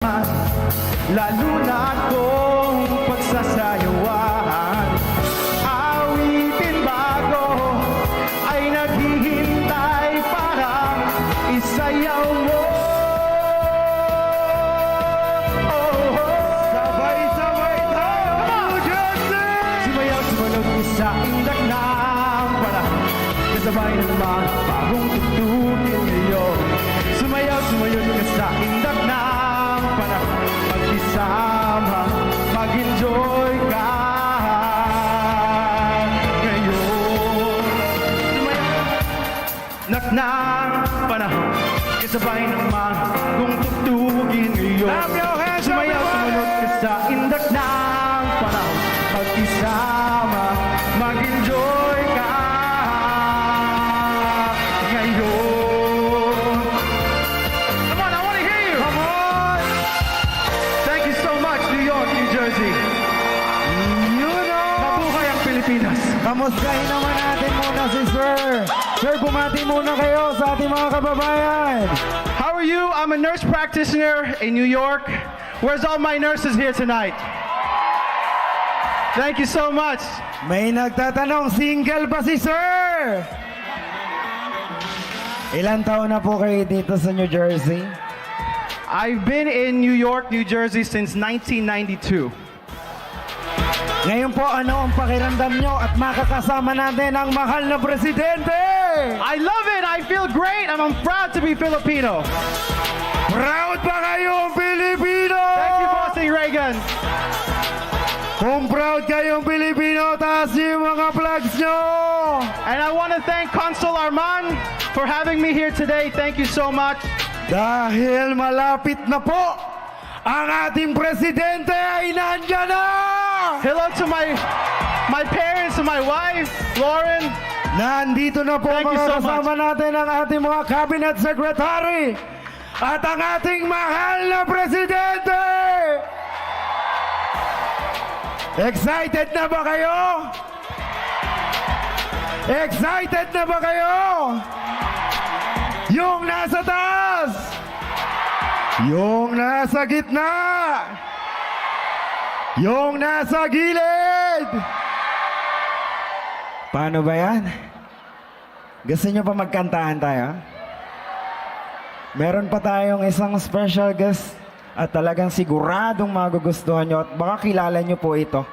naman, lalo na kung pagsasayawan. Awitin bago ay naghihintay para isayaw mo. Sabay-sabay tayo, New Jersey! Sumayaw, sumunod sa indak ng panahon, kasabay ng mga bagong tugtugin ngayon. Sumayaw, sumayod ka sa indak ng panahon, magkisama, mag-enjoy ka ngayon. Sumayaw, nak ng panahon, kasabay ng mga bagong tugtugin ngayon. Clap your hands, Sumayaw, everybody! sumunod ka sa indak ng panahon, magkisama, mag-enjoy ka ngayon. Come on, I want to hear you. Come on! Thank you so much, New York, New Jersey. You know! Mabuhay ang Pilipinas. Kamustahin naman natin muna si Sir. Sir, bumati muna kayo sa ating mga kababayan. How are you? I'm a nurse practitioner in New York. Where's all my nurses here tonight? Thank you so much. May nagtatanong, single ba si Sir? Ilan taon na po kayo dito sa New Jersey? I've been in New York, New Jersey since 1992. Ngayon po, ano ang pakiramdam nyo at makakasama natin ang mahal na presidente? I love it. I feel great. I'm proud to be Filipino. Proud ba kayong Pilipino? Thank you, Bossing Reagan. Kung proud kayong Pilipino, taas yung mga flags nyo! And I want to thank Consul Arman for having me here today. Thank you so much. Dahil malapit na po, ang ating presidente ay nandyan na! Hello to my parents and my wife, Lauren. Nandito na po Thank you mga so kasama natin ang ating mga cabinet secretary at ang ating mahal na presidente! Excited na ba kayo? Excited na ba kayo? Yung nasa taas! Yung nasa gitna! Yung nasa gilid! Paano ba yan? Gusto nyo pa magkantahan tayo? Meron pa tayong isang special guest at talagang siguradong magugustuhan nyo at baka kilala nyo po ito.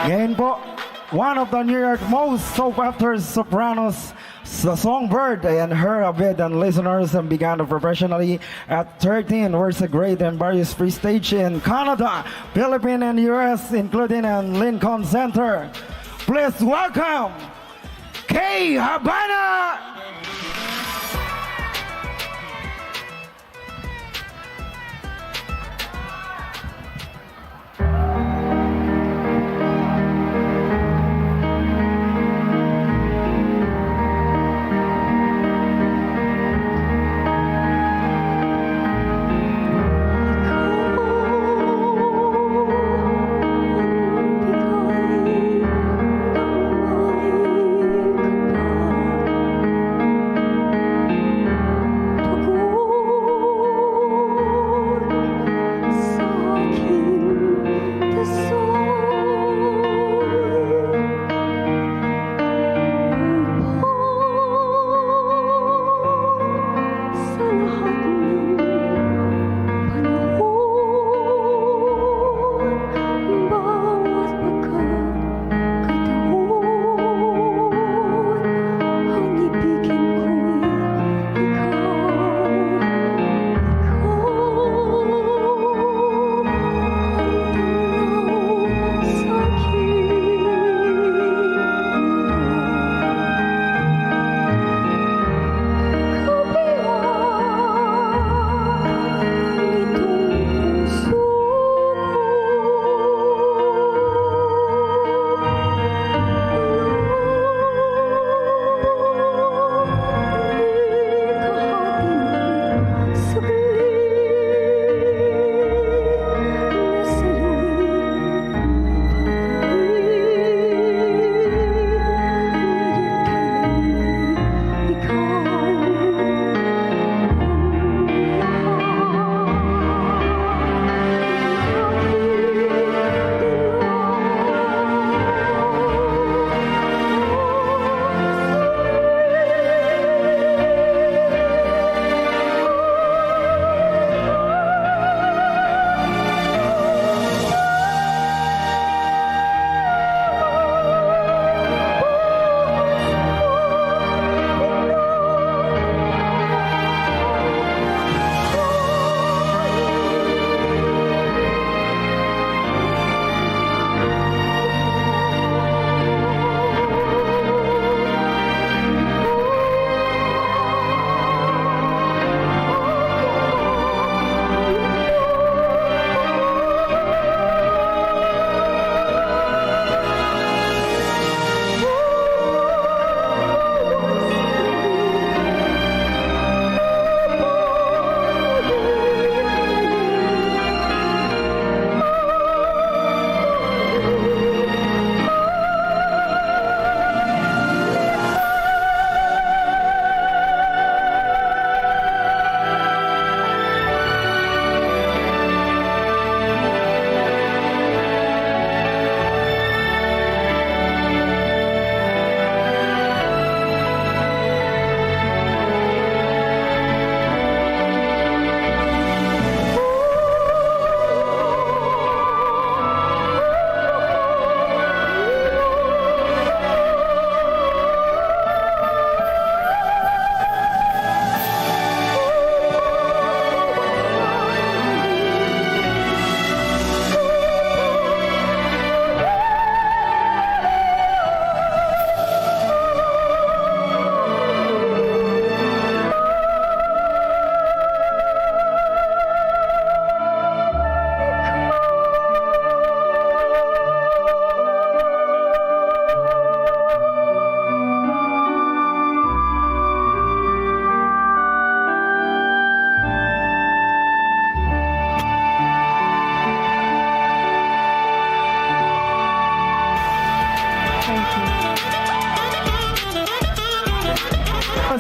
Ngayon po, one of the New York most sought-after sopranos, the Songbird, and her avid listeners and began professionally at 13, was a great and various free stage in Canada, Philippines, and US, including in Lincoln Center. Please welcome Kay Habana!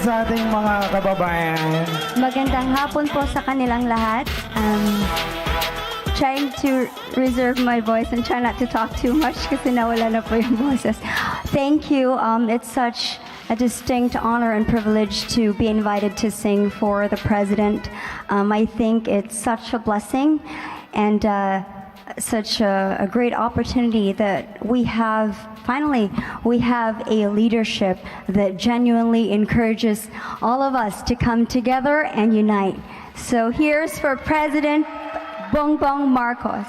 sa ating mga kababayan. Magandang hapon po sa kanilang lahat. Trying to reserve my voice and try not to talk too much kasi nawala na po yung boses. Thank you. It's such a distinct honor and privilege to be invited to sing for the president. I think it's such a blessing and such a great opportunity that we have we have a leadership that genuinely encourages all of us to come together and unite. So here's for President Bongbong Marcos.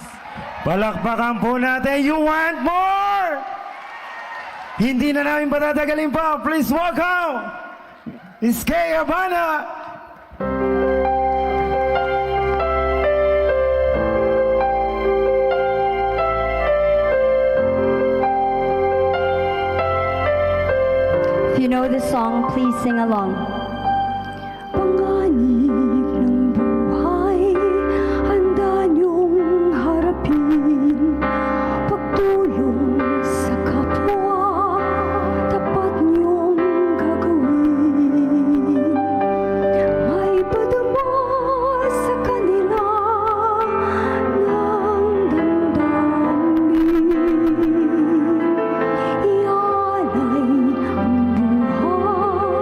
Palakpakan po natin. You want more? Hindi na namin patatagalin pa. Please welcome Iskay Habana. If you know this song, please sing along. Panganib ng buhay, handa niyong harapin. Pagtulong sa kapwa, tapat niyong gagawin. May padama sa kanila ng damdamin. Ialay ang buhay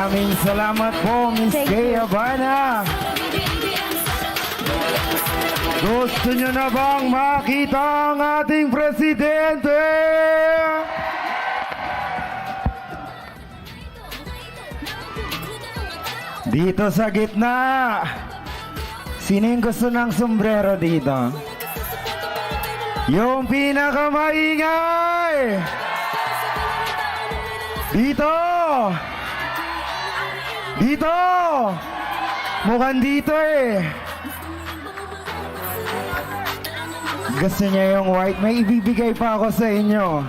Maraming salamat po, Miss Thank Kay you. Habana. Gusto nyo na bang makita ang ating presidente? Dito sa gitna. Sino yung gusto ng sombrero dito? Yung pinakamaingay! Dito! Dito! Mukhang dito eh. Gusto niya yung white? May ibibigay pa ako sa inyo.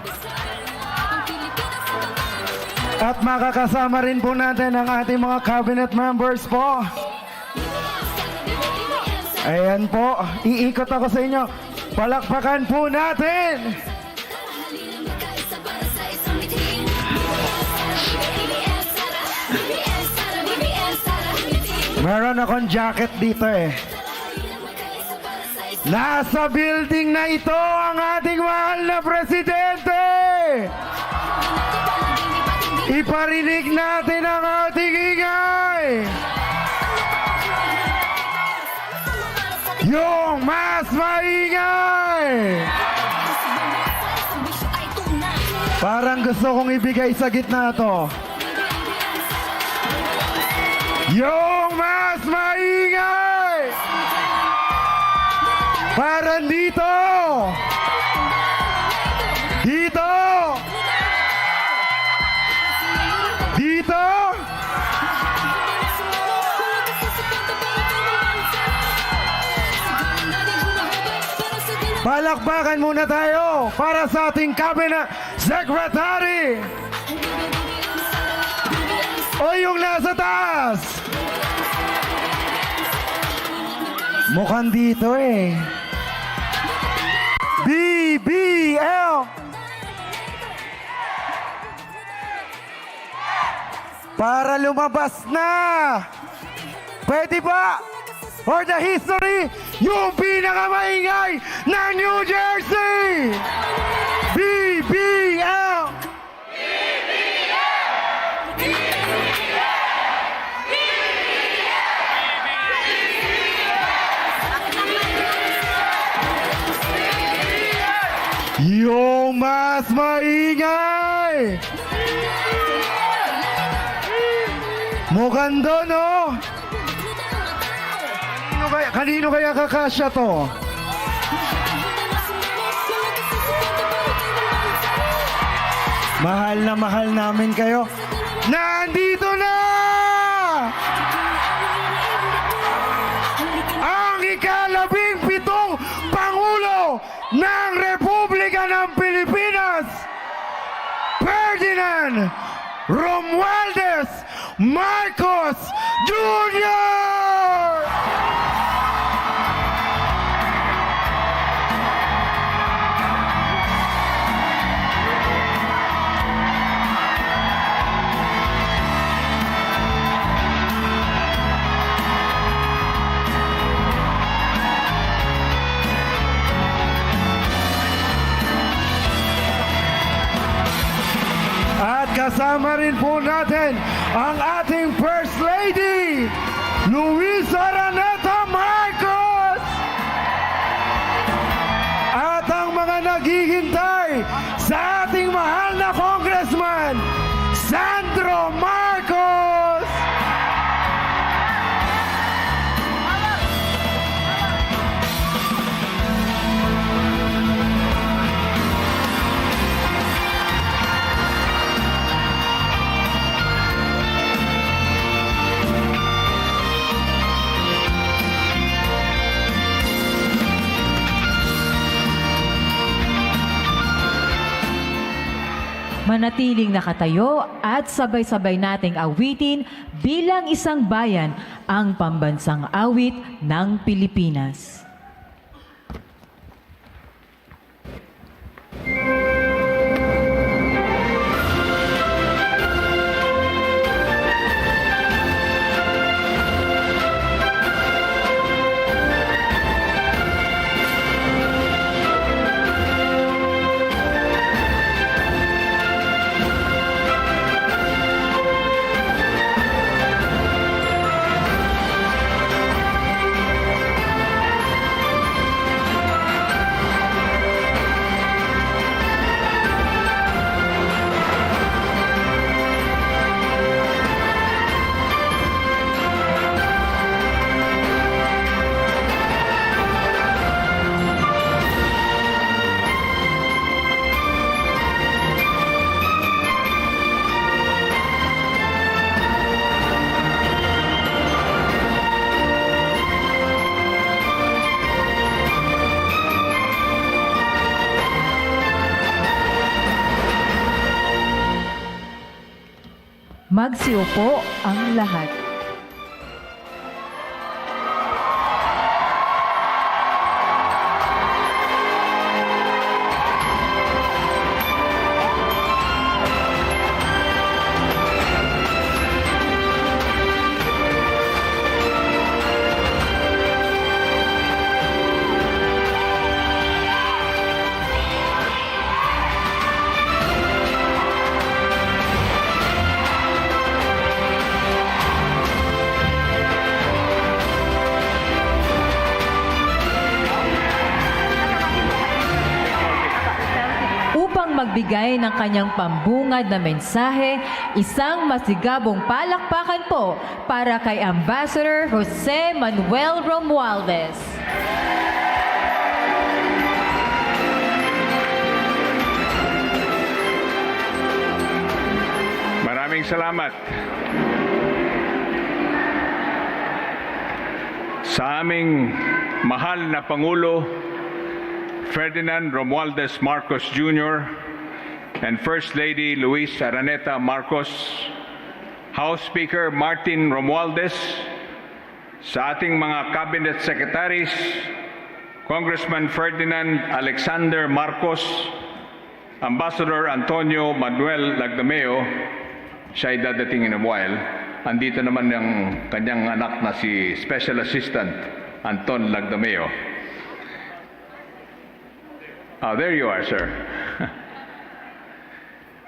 At makakasama rin po natin ang ating mga cabinet members po. Ayan po, iikot ako sa inyo. Palakpakan po natin! Meron akong jacket dito eh. Nasa building na ito ang ating mahal na presidente! Iparinig natin ang ating ingay! Yung mas maingay! Parang gusto kong ibigay sa gitna to. Yung mas maingay! Parang dito! Dito! Dito! Palakpakan muna tayo para sa ating cabinet secretary. O yung nasa taas. Mukhang dito eh. BBM. Para lumabas na. Pwede ba? For the history, yung pinakamaingay ng New Jersey! BBM! Yung mas maingay! Mukhang doon, oh! Kanino kaya kakasya to? Mahal namin kayo. Nandito na! Ang ika-17 Pangulo ng Republika ng Pilipinas, Ferdinand Romualdez Marcos Jr. At kasama rin po natin ang ating First Lady, Luisa Araneta Marcos! At ang mga naghihintay sa ating mahal na Congressman, Sandro Marcos! Manatiling nakatayo at sabay-sabay nating awitin bilang isang bayan ang pambansang awit ng Pilipinas. Magsiupo ang lahat. Upang magbigay ng kanyang pambungad na mensahe, isang masigabong palakpakan po para kay Ambassador Jose Manuel Romualdez. Maraming salamat. Sa aming mahal na Pangulo, Ferdinand Romualdez Marcos Jr. and First Lady Luis Araneta Marcos, House Speaker Martin Romualdez, sa ating mga Cabinet Secretaries, Congressman Ferdinand Alexander Marcos, Ambassador Antonio Manuel Lagdameo, siya ay dadating in a while. Andito naman ang kanyang anak na si Special Assistant Anton Lagdameo. There you are, sir.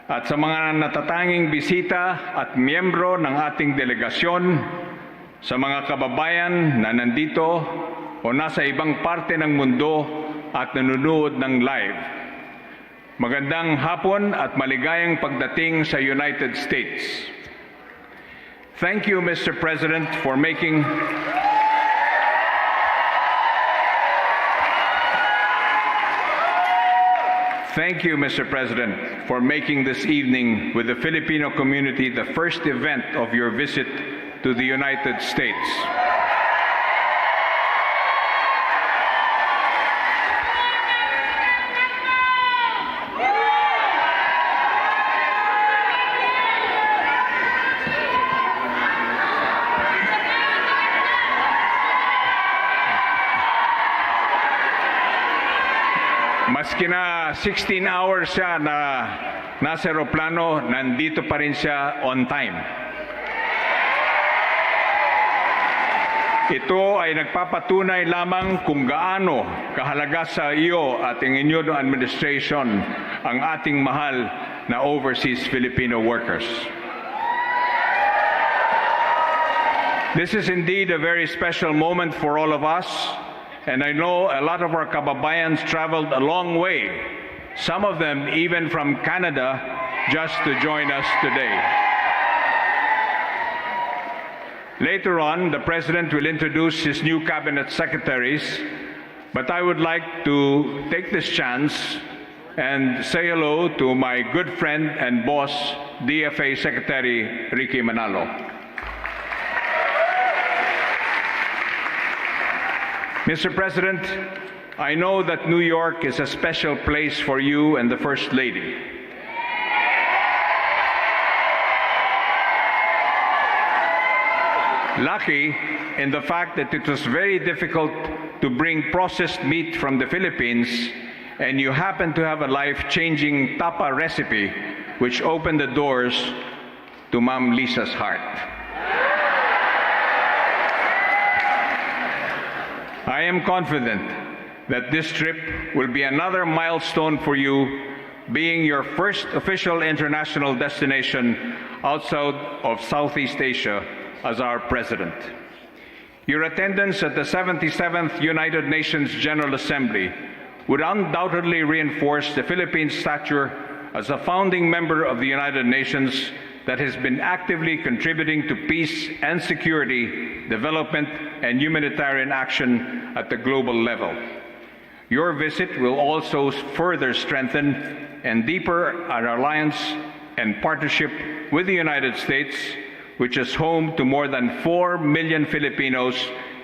At sa mga natatanging bisita at miyembro ng ating delegasyon, sa mga kababayan na nandito o nasa ibang parte ng mundo at nanonood ng live, magandang hapon at maligayang pagdating sa United States. Thank you, Mr. President, for making Thank you, Mr. President, for making this evening with the Filipino community the first event of your visit to the United States. Maski na 16 hours siya na nasa aeroplano, nandito pa rin siya on time. Ito ay nagpapatunay lamang kung gaano kahalaga sa iyo at ang inyong administration ang ating mahal na overseas Filipino workers. This is indeed a very special moment for all of us. And I know a lot of our kababayans traveled a long way, some of them even from Canada, just to join us today. Later on, the President will introduce his new cabinet secretaries, but I would like to take this chance and say hello to my good friend and boss, DFA Secretary Ricky Manalo. Mr. President, I know that New York is a special place for you and the First Lady. Lucky in the fact that it was very difficult to bring processed meat from the Philippines, and you happen to have a life-changing tapa recipe which opened the doors to Ma'am Lisa's heart. I am confident that this trip will be another milestone for you, being your first official international destination outside of Southeast Asia as our President. Your attendance at the 77th United Nations General Assembly would undoubtedly reinforce the Philippines' stature as a founding member of the United Nations that has been actively contributing to peace and security, development, and humanitarian action at the global level. Your visit will also further strengthen and deepen our alliance and partnership with the United States, which is home to more than 4 million Filipinos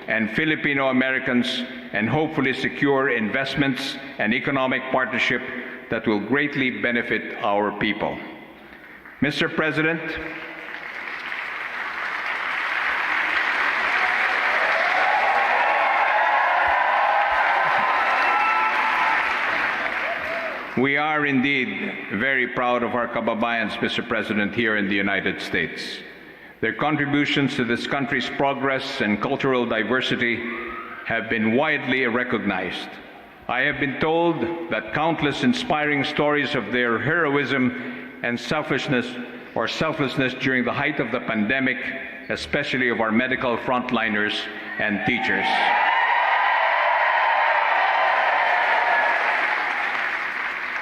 and Filipino Americans, and hopefully secure investments and economic partnership that will greatly benefit our people. Mr. President, We are indeed very proud of our kababayans, Mr. President, here in the United States. Their contributions to this country's progress and cultural diversity have been widely recognized. I have been told that countless inspiring stories of their heroism and selflessness during the height of the pandemic, especially of our medical frontliners and teachers.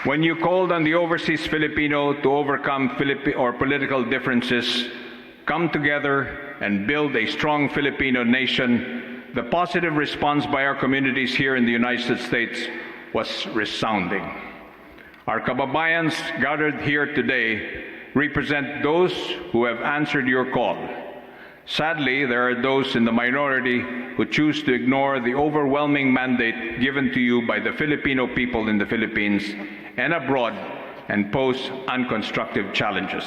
When you called on the overseas Filipino to overcome political differences, come together and build a strong Filipino nation, the positive response by our communities here in the United States was resounding. Our kababayans gathered here today represent those who have answered your call. Sadly, there are those in the minority who choose to ignore the overwhelming mandate given to you by the Filipino people in the Philippines and abroad and pose unconstructive challenges.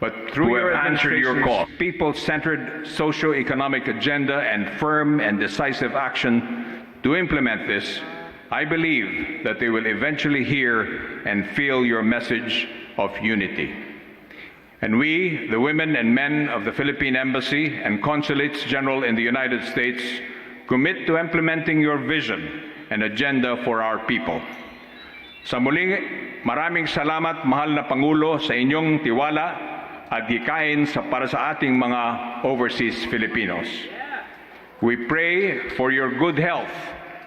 But through your answer your call, people-centered socio-economic agenda and firm and decisive action to implement this, I believe that they will eventually hear and feel your message of unity. And we, the women and men of the Philippine Embassy and Consulates General in the United States, commit to implementing your vision and agenda for our people. Sa muling, maraming salamat, mahal na Pangulo, sa inyong tiwala at hikain para sa ating mga overseas Filipinos. We pray for your good health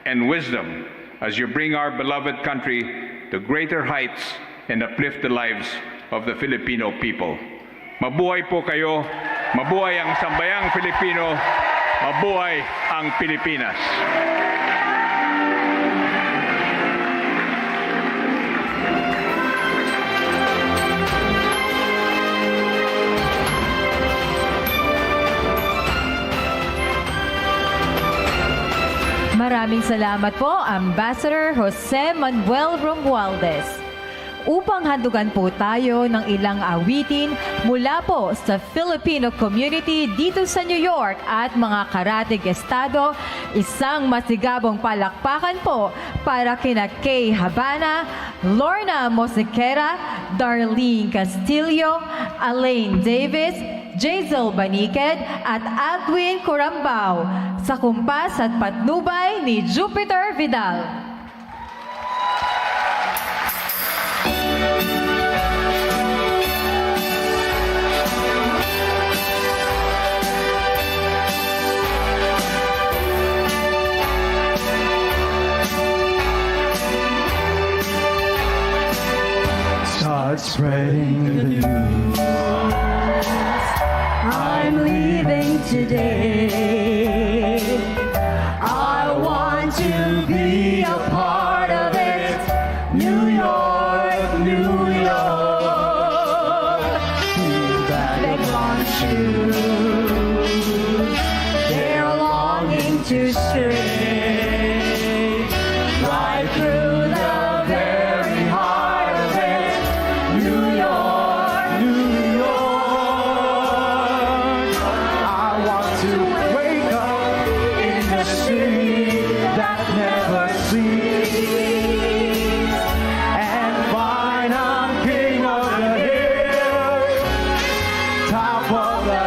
and wisdom as you bring our beloved country to greater heights and uplift the lives of the Filipino people. Mabuhay po kayo, mabuhay ang sambayang Filipino, mabuhay ang Pilipinas. Maraming salamat po, Ambassador Jose Manuel Romualdez. Upang handugan po tayo ng ilang awitin mula po sa Filipino Community dito sa New York at mga karatig estado, isang masigabong palakpakan po para kina Kay Habana, Lorna Mosiquera, Darlene Castillo, Alain Davis, Jazel Baniked at Alwin Corambao sa kumpas at patnubay ni Jupiter Vidal. Start spreading the news. I'm leaving today. I want to be a part of it. New York, New York. Beg on shoes. They're longing to stray right through the very heart of it. New York, New York. I want to wake up in the city that never sleeps and find I'm king of the hill, top of the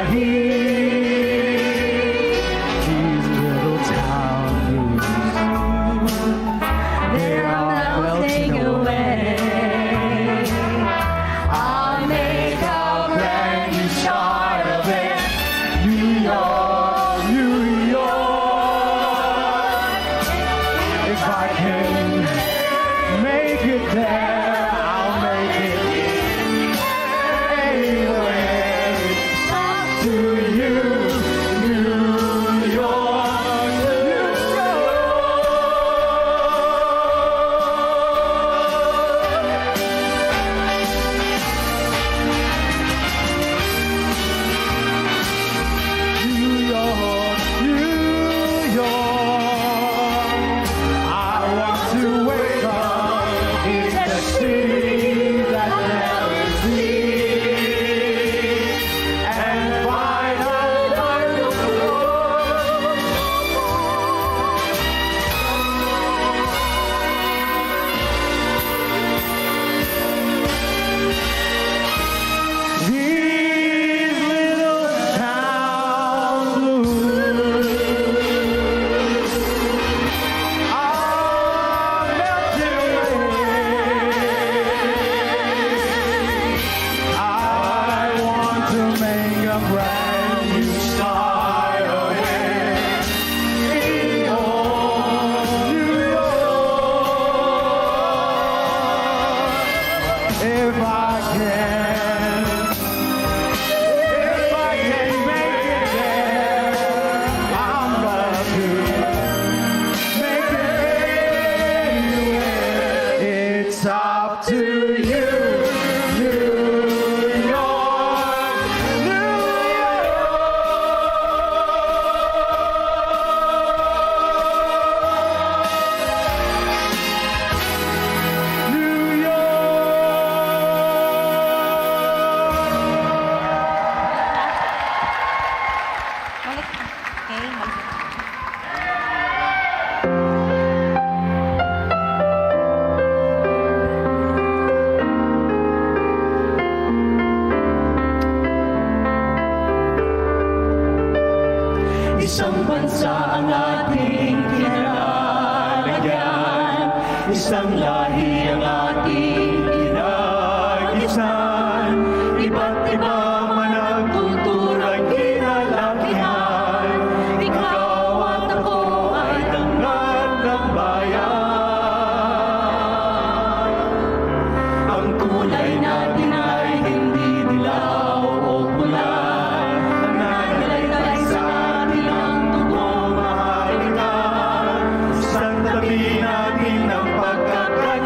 if I can. If I can make it there, I'm gonna do. Make it anywhere. It's up to you, New York, New York, New York. Isang bansa ang ating kinalalagyan, isang lahi ang ating kinagisan, iba't iba man ang tuturang kinalakihan, ikaw at ako ay tangan ng bayan. Ang kulay natin ay hindi dilaw o pula, naglalaytay sa atin ang tugong maharlika. Isang tabi natin ang pagkakailangan.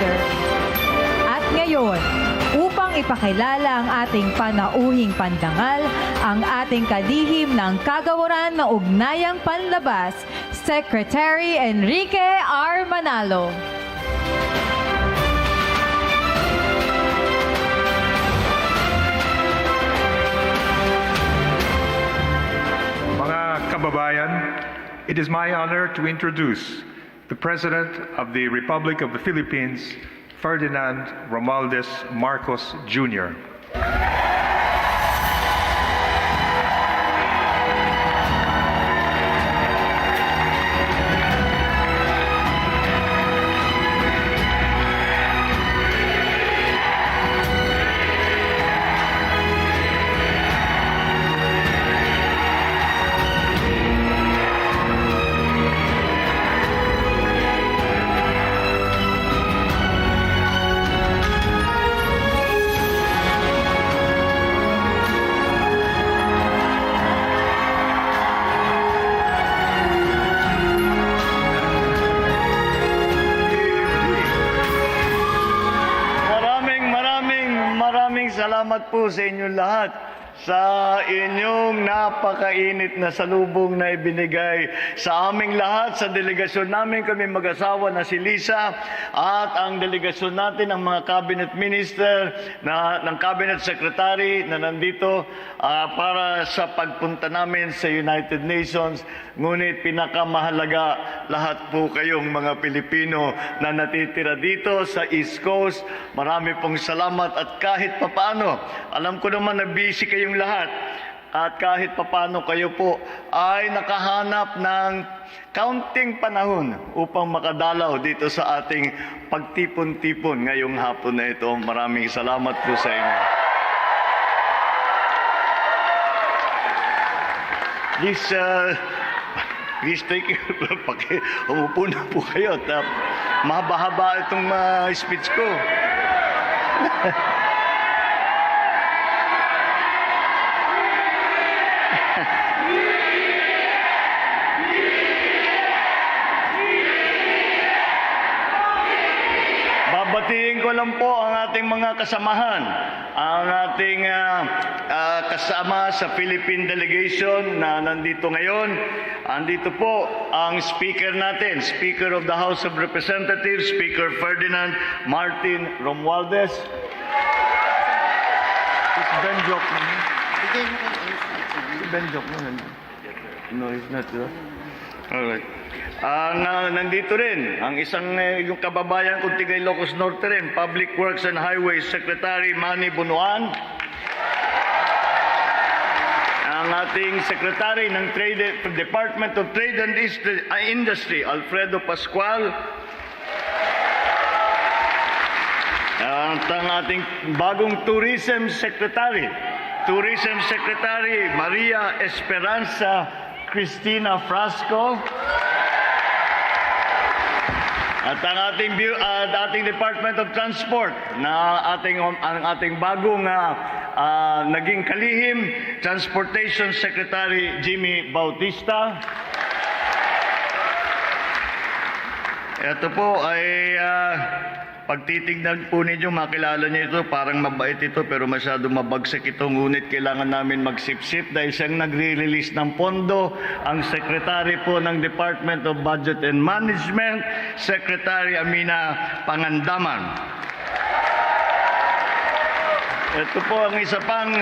Ambassador. At ngayon, upang ipakilala ang ating panauhing pandangal, ang ating kalihim ng kagawaran na ugnayang panlabas, Secretary Enrique R. Manalo. Mga kababayan, it is my honor to introduce the President of the Republic of the Philippines, Ferdinand Romualdez Marcos Jr. Maraming salamat po sa inyong lahat sa inyong napakainit na salubong na ibinigay sa aming lahat, sa delegasyon namin, kami mag-asawa na si Lisa, at ang delegasyon natin, ang mga cabinet minister, ng cabinet secretary na nandito para sa pagpunta namin sa United Nations. Ngunit pinakamahalaga, lahat po kayong mga Pilipino na natitira dito sa East Coast, marami pong salamat. At kahit papaano, alam ko naman na busy kayong lahat, at kahit papaano kayo po ay nakahanap ng kaunting panahon upang makadalaw dito sa ating pagtipon-tipon ngayong hapon na ito. Maraming salamat po sa inyo. Please take care. Umupo na po kayo. Mahaba-haba itong speech ko. Babatiin ko lang po ang ating mga kasamahan, ang ating kasama sa Philippine delegation na nandito ngayon. Andito po ang speaker natin, Speaker of the House of Representatives, Speaker Ferdinand Martin Romualdez. It's Ben Joke. Ben Joke. No, it's not. All right. Nandito rin ang isang yung kababayan kong tiga Ilocos Norte rin, Public Works and Highways Secretary Manny Bunuan. Ang ating Secretary ng Department of Trade and Industry, Alfredo Pascual. At ang ating bagong Tourism Secretary, Maria Esperanza Cristina Frasco. At ang ating Department of Transport na ang ating bagong naging kalihim, Transportation Secretary Jimmy Bautista. Ito po ay pagtitignan po ninyo, makilala niyo ito, parang mabait ito pero masyado mabagsak ito, ngunit kailangan namin magsip-sip dahil siyang nagre-release ng pondo, ang Secretary po ng Department of Budget and Management, Secretary Amina Pangandaman. Ito po ang isa pang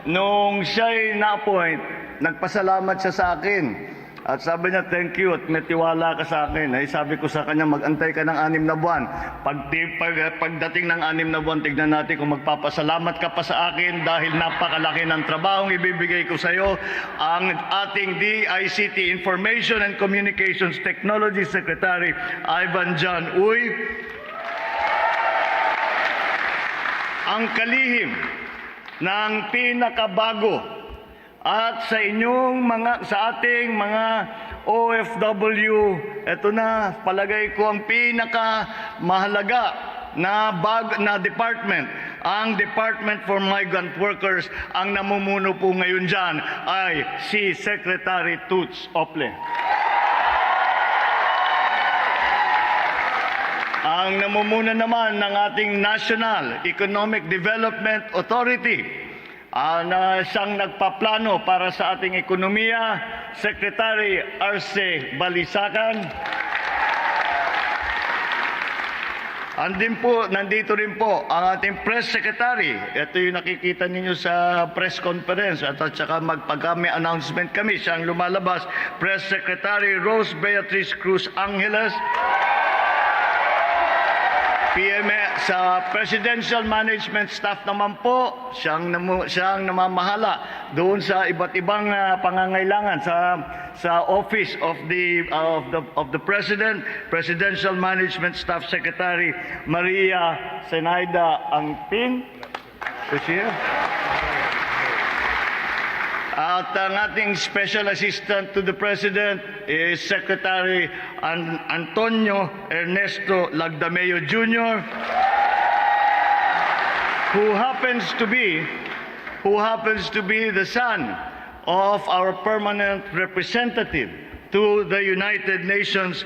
noong siya'y na-appoint, nagpasalamat siya sa akin. At sabi niya, thank you at may tiwala ka sa akin. Ay sabi ko sa kanya, mag-antay ka ng 6 na buwan. Pagdating ng 6 na buwan, tignan natin kung magpapasalamat ka pa sa akin dahil napakalaki ng trabahong ibibigay ko sa iyo. Ang ating DICT, Information and Communications Technology Secretary, Ivan John Uy. Ang kalihim ng pinakabago at sa ating mga OFW, ito na, palagay ko ang pinakamahalaga na department, ang Department for Migrant Workers. Ang namumuno po ngayon dyan ay si Secretary Toots Ople. ang namumuna naman ng ating National Economic Development Authority, na siyang nagpaplano para sa ating ekonomiya, Secretary Arce Balisacan. Nandito rin po ang ating Press Secretary. Ito yung nakikita ninyo sa press conference at saka pagka may announcement kami, siyang lumalabas, Press Secretary Rose Beatriz Cruz Angeles. Sa Presidential Management Staff naman po, siyang namamahala doon sa iba't ibang pangangailangan sa Office of the President, Presidential Management Staff Secretary Maria Zenaida Angpin. Is she here? At ang ating Special Assistant to the President is Secretary Antonio Ernesto Lagdameo Jr., who happens to be the son of our permanent representative to the United Nations,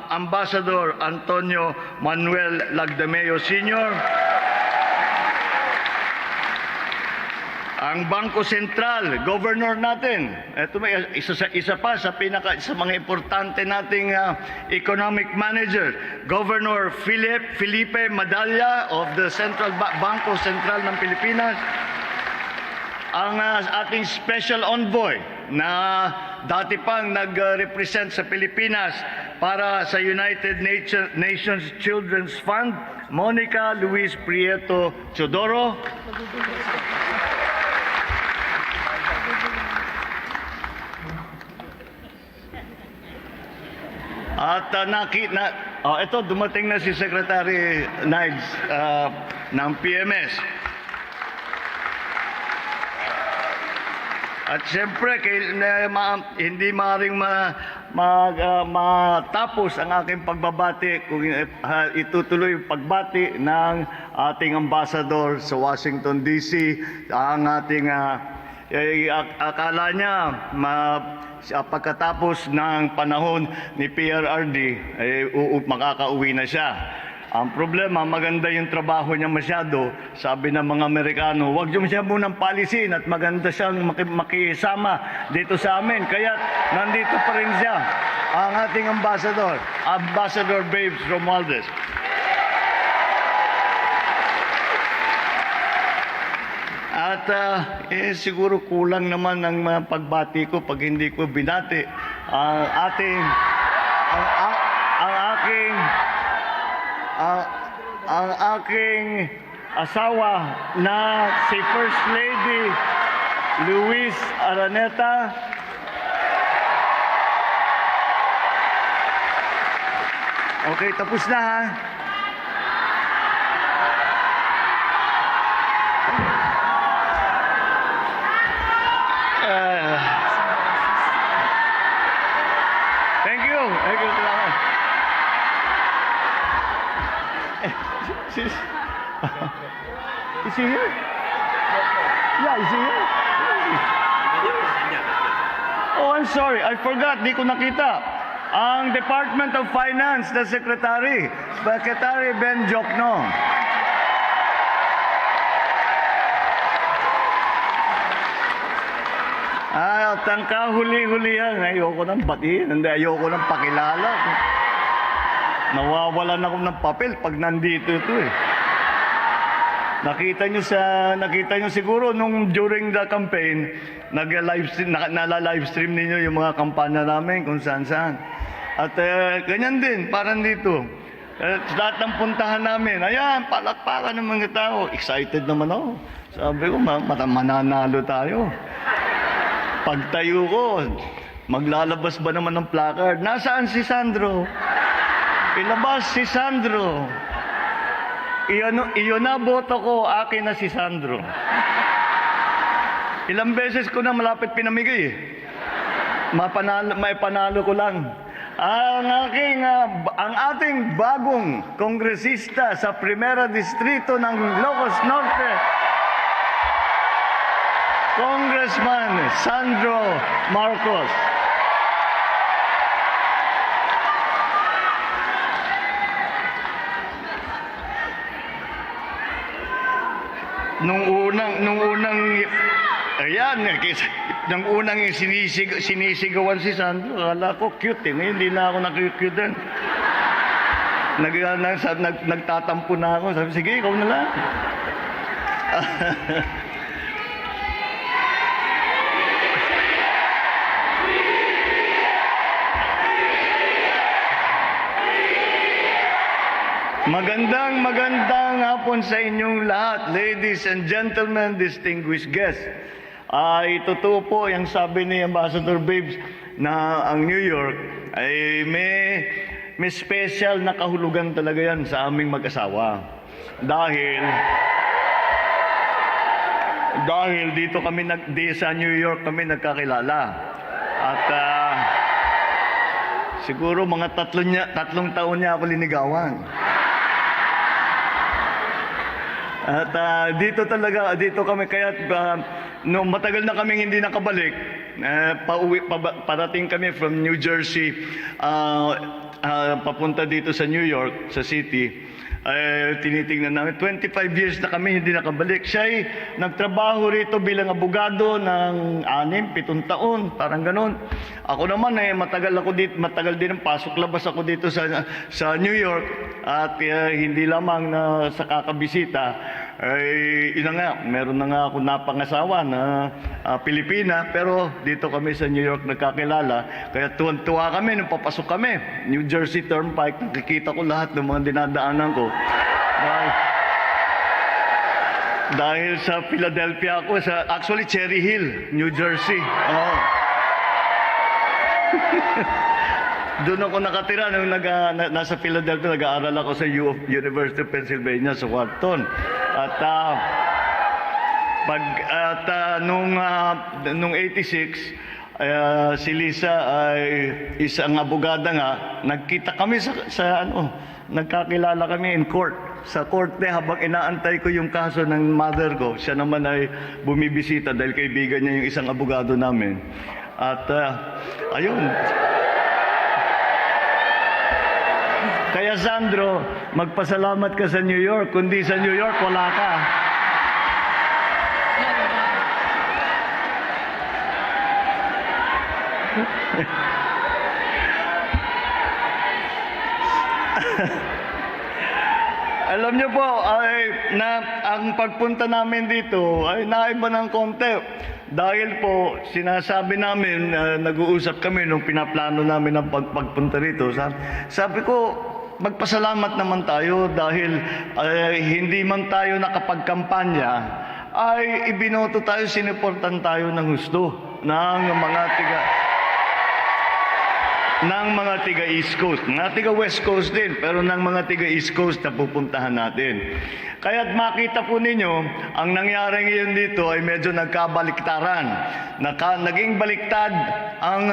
Ambassador Antonio Manuel Lagdameo Sr., ang Bangko Sentral, Governor natin. Ito may isa pa sa mga importante nating economic manager, Governor Felipe Madalla of the Bangko Sentral ng Pilipinas. Ang ating Special Envoy na dati pang nag-represent sa Pilipinas para sa United Nations Children's Fund, Monica Luis Prieto Chodoro. At ito, dumating na si Secretary Nides ng PMS. At siyempre, hindi maaaring matapos ang aking pagbabati kung itutuloy yung pagbati ng ating ambassador sa Washington, D.C. Ang ating akala niya pagkatapos ng panahon ni PRRD makakauwi na siya. Ang problema, maganda yung trabaho niya masyado. Sabi ng mga Amerikano, huwag niyo siya munang palisin at maganda siyang makisama dito sa amin. Kaya nandito pa rin siya, ang ating Ambassador Babes Romualdez. At siguro kulang naman ang mga pagbati ko pag hindi ko binati ang aking asawa na si First Lady Luis Araneta. Okay, tapos na ha. Thank you. Salamat. Is he here? Yeah, is he here? Oh, I'm sorry. I forgot. Di ko nakita. Ang Department of Finance na Secretary Ben Jokno. At ang kahuli-hulihan, ayoko nang batiin, ayoko nang pakilala. Nawawalan ako ng papel pag nandito ito eh. Nakita nyo siguro nung during the campaign, nala-livestream ninyo yung mga kampanya namin kung saan-saan. At ganyan din, parang dito. Lahat ng puntahan namin, ayan, palakpakan ng mga tao. Excited naman ako. Sabi ko, mananalo tayo. Pagtayo ko, maglalabas ba naman ng placard? Nasaan si Sandro? Ilabas si Sandro. Iyon na boto ko, akin na si Sandro. Ilang beses ko na malapit pinamigay eh. May panalo ko lang. Ang ating bagong kongresista sa Primera Distrito ng Ilocos Norte, Congressman Sandro Marcos. nung unang, ayan, nung unang sinisigawan si Sandro, akala ko cute eh. Ngayon, hindi na ako na-cute din. Nagtatampo na ako. Sabi, sige, ikaw na lang. Magandang hapon sa inyong lahat, ladies and gentlemen, distinguished guests. Totoo po yung sabi ni Ambassador Babes na ang New York ay may special na kahulugan talaga yan sa aming mag-asawa. Dahil dito kami sa New York kami nagkakilala. At siguro mga tatlong taon niya ako linigawan. At dito kami kaya matagal na kaming hindi nakabalik. Parating kami from New Jersey papunta dito sa New York, sa city. Tinitingnan namin, 25 years na kami hindi nakabalik. Siya ay nagtrabaho rito bilang abogado ng 6-7 taon, parang ganon. Ako naman matagal din ang pasok-labas ako dito sa New York at hindi lamang na sa kakabisita. Meron na nga ako napangasawa na Pilipina, pero dito kami sa New York nagkakilala. Kaya tuwan-tuwa kami nung papasok kami. New Jersey Turnpike, nakikita ko lahat ng mga dinadaanan ko. Dahil sa Philadelphia ako, actually Cherry Hill, New Jersey. Doon ako nakatira nung nasa Philadelphia, nag-aaral ako sa University of Pennsylvania sa Wharton. Nung 86, si Lisa ay isang abogada nga. Nagkita kami nagkakilala kami in court. Sa korte habang inaantay ko yung kaso ng mother ko, siya naman ay bumibisita dahil kaibigan niya yung isang abogado namin. At ayun. Kaya Sandro, magpasalamat ka sa New York. Kundi sa New York, wala ka. Alam niyo po, ang pagpunta namin dito ay naiba ng konti. Dahil po, sinasabi namin, nag-uusap kami nung pinaplano namin ang pagpunta rito. Sabi ko, magpasalamat naman tayo dahil hindi man tayo nakapagkampanya, ay ibinoto tayo, sinuportan tayo ng gusto ng mga tiga East Coast. Mga tiga West Coast din, pero ng mga tiga East Coast na pupuntahan natin. Kaya't makita po ninyo, ang nangyari ngayon dito ay medyo nagkabaliktaran. Naging baliktad ang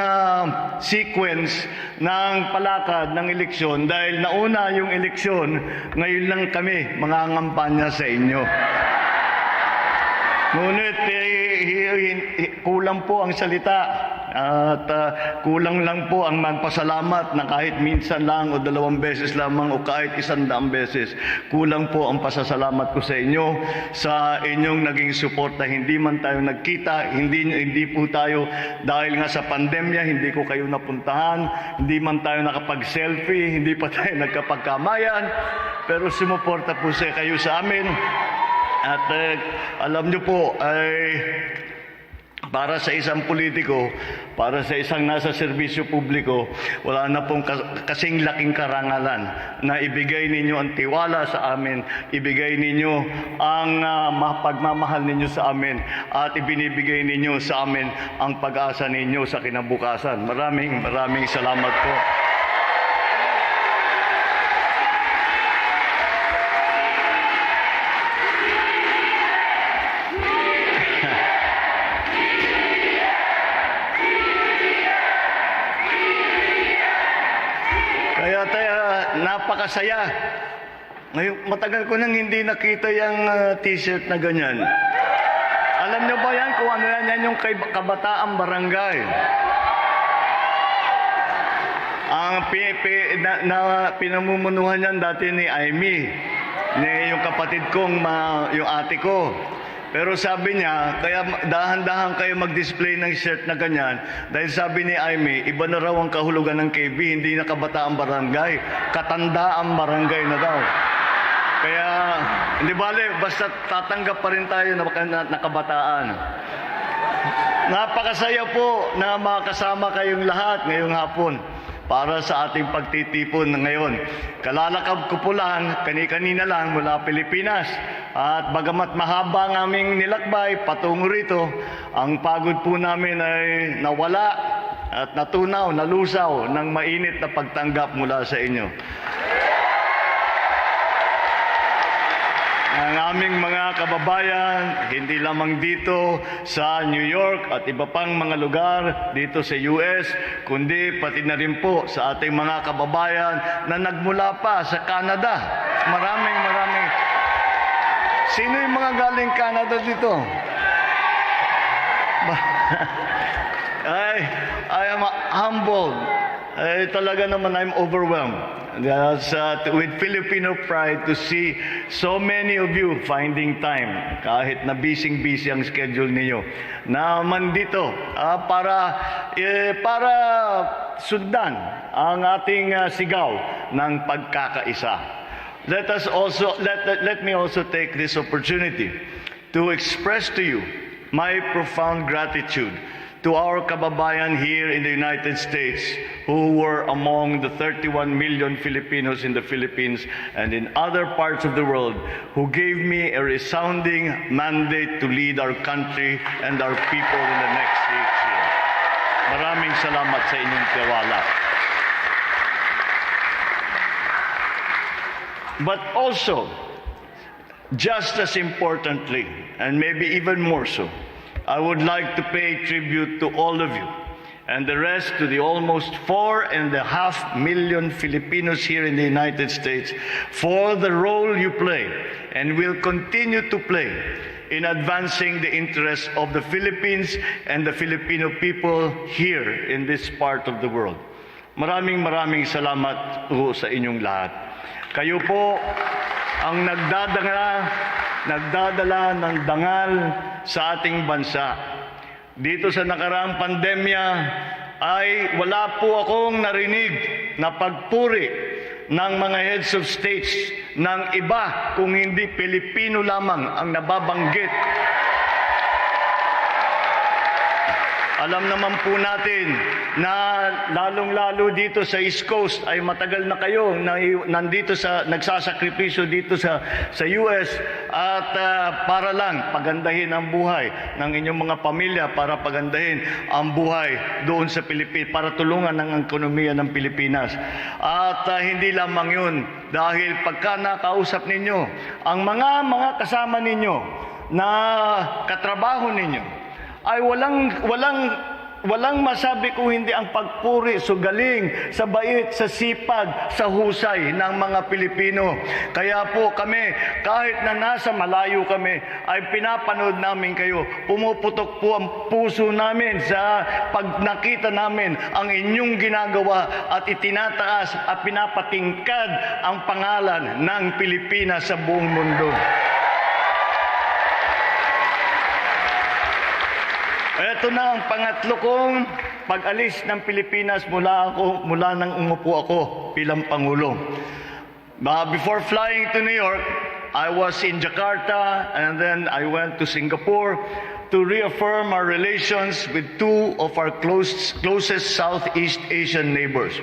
sequence ng palakad ng eleksyon dahil nauna yung eleksyon, ngayon lang kami mangangampanya sa inyo. Ngunit kulang po ang salita at kulang lang po ang magpasalamat na kahit minsan lang o 2 beses lamang o kahit 100 beses. Kulang po ang pasasalamat ko sa inyo sa inyong naging suporta. Hindi man tayo nagkita, hindi po tayo dahil nga sa pandemya, hindi ko kayo napuntahan, hindi man tayo nakapag-selfie, hindi pa tayo nagkapagkamayan, pero sumuporta po kayo sa amin. At alam nyo po, ay para sa isang politiko, para sa isang nasa serbisyo publiko, wala na pong kasing laking karangalan na ibigay ninyo ang tiwala sa amin, ibigay ninyo ang pagmamahal ninyo sa amin, at ibinibigay ninyo sa amin ang pag-asa ninyo sa kinabukasan. Maraming salamat po. Napakasaya. Ngayon, matagal ko nang hindi nakita yung t-shirt na ganyan. Alam niyo ba yan kung ano yan? Yan yung Kabataang Barangay. Ang pinamumunuhan yan dati ni Amy. ni yung kapatid kong, yung ate ko. Pero sabi niya, kaya dahan-dahan kayo mag-display ng shirt na ganyan dahil sabi ni Aimee, iba na raw ang kahulugan ng KB, hindi na kabataang barangay, katandaang barangay na daw. Kaya, hindi bale, basta tatanggap pa rin tayo na kabataan. Napakasaya po na makasama kayong lahat ngayong hapon para sa ating pagtitipon ngayon. Kalalakab ko po lang, kani-kanina lang mula Pilipinas. At bagamat mahaba ang aming nilakbay patungo rito, ang pagod po namin ay nawala at natunaw, nalusaw ng mainit na pagtanggap mula sa inyo. Ang aming mga kababayan, hindi lamang dito sa New York at iba pang mga lugar dito sa US, kundi pati na rin po sa ating mga kababayan na nagmula pa sa Canada. Maraming. Sino yung mga galing Canada dito? I am humbled. Talaga naman, I'm overwhelmed. With Filipino pride to see so many of you finding time, kahit na busy ang schedule niyo, na mandito para sundan ang ating sigaw ng pagkakaisa. Let me also take this opportunity to express to you my profound gratitude to our kababayan here in the United States who were among the 31 million Filipinos in the Philippines and in other parts of the world who gave me a resounding mandate to lead our country and our people in the next 8 years. Maraming salamat sa inyong tiwala. But also, just as importantly, and maybe even more so, I would like to pay tribute to all of you and the rest to the almost 4.5 million Filipinos here in the United States for the role you play and will continue to play in advancing the interests of the Philippines and the Filipino people here in this part of the world. Maraming salamat po sa inyong lahat. Kayo po ang nagdadala ng dangal sa ating bansa. Dito sa nakaraang pandemya ay wala po akong narinig na pagpuri ng mga heads of states ng iba kung hindi Pilipino lamang ang nababanggit. Alam naman po natin na lalong-lalo dito sa East Coast ay matagal na kayo nandito nagsasakripisyo dito sa US at para lang pagandahin ang buhay ng inyong mga pamilya, para pagandahin ang buhay doon sa Pilipinas, para tulungan ang ekonomiya ng Pilipinas. At hindi lamang yun, dahil pagka nakausap ninyo ang mga kasama ninyo na katrabaho ninyo, ay walang masabi kung hindi ang pagpuri sa galing, sa bait, sa sipag, sa husay ng mga Pilipino. Kaya po kami, kahit na nasa malayo kami, ay pinapanood namin kayo. Pumuputok po ang puso namin sa pag nakita namin ang inyong ginagawa at itinataas at pinapatingkad ang pangalan ng Pilipinas sa buong mundo. Ito na ang pangatlo kong pag-alis ng Pilipinas mula nang umupo ako bilang Pangulo. Before flying to New York, I was in Jakarta and then I went to Singapore to reaffirm our relations with two of our closest Southeast Asian neighbors.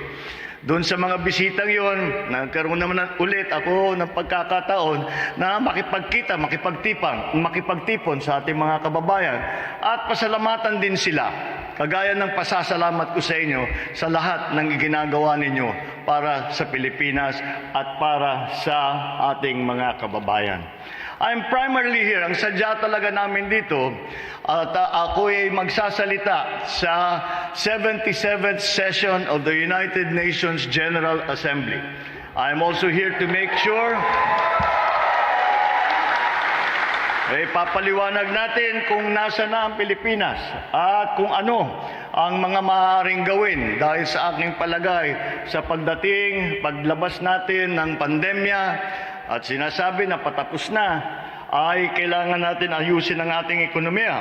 Doon sa mga bisitang yon, nagkaroon naman ulit ako ng pagkakataon na makipagtipon sa ating mga kababayan at pasalamatan din sila, kagaya ng pasasalamat ko sa inyo sa lahat ng ginagawa ninyo para sa Pilipinas at para sa ating mga kababayan. I'm primarily here, ang sadya talaga namin dito, at ako ay magsasalita sa 77th session of the United Nations General Assembly. I'm also here to make sure papaliwanag natin kung nasa na ang Pilipinas at kung ano ang mga maaaring gawin dahil sa aking palagay sa paglabas natin ng pandemya at sinasabi na patapos na, ay kailangan natin ayusin ang ating ekonomiya.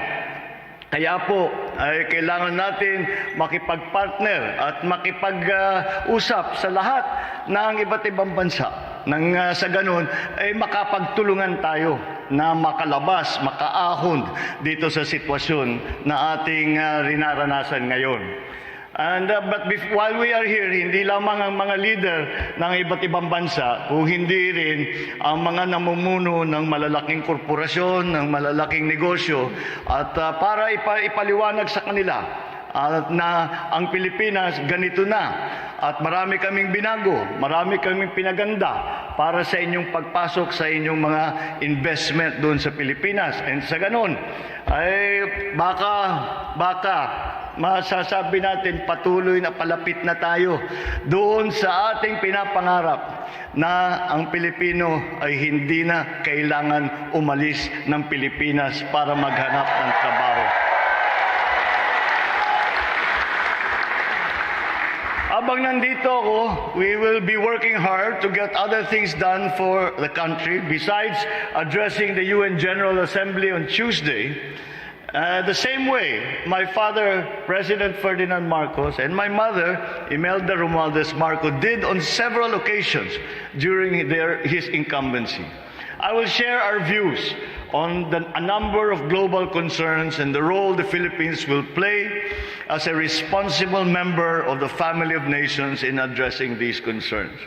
Kaya po ay kailangan natin makipag-partner at makipag-usap sa lahat ng iba't ibang bansa. Nang sa ganun ay makapagtulungan tayo na makalabas, makaahon dito sa sitwasyon na ating rinaranasan ngayon. While we are here, hindi lamang ang mga leader ng iba't ibang bansa, kung hindi rin ang mga namumuno ng malalaking korporasyon, ng malalaking negosyo, at para ipaliwanag sa kanila na ang Pilipinas ganito na. At marami kaming binago, marami kaming pinaganda para sa inyong pagpasok sa inyong mga investment doon sa Pilipinas. And sa ganun, ay baka masasabi natin patuloy na palapit na tayo doon sa ating pinapangarap na ang Pilipino ay hindi na kailangan umalis ng Pilipinas para maghanap ng trabaho. Habang nandito ako, we will be working hard to get other things done for the country besides addressing the UN General Assembly on Tuesday. The same way, my father, President Ferdinand Marcos, and my mother, Imelda Romualdez Marcos, did on several occasions during his incumbency. I will share our views on a number of global concerns and the role the Philippines will play as a responsible member of the family of nations in addressing these concerns.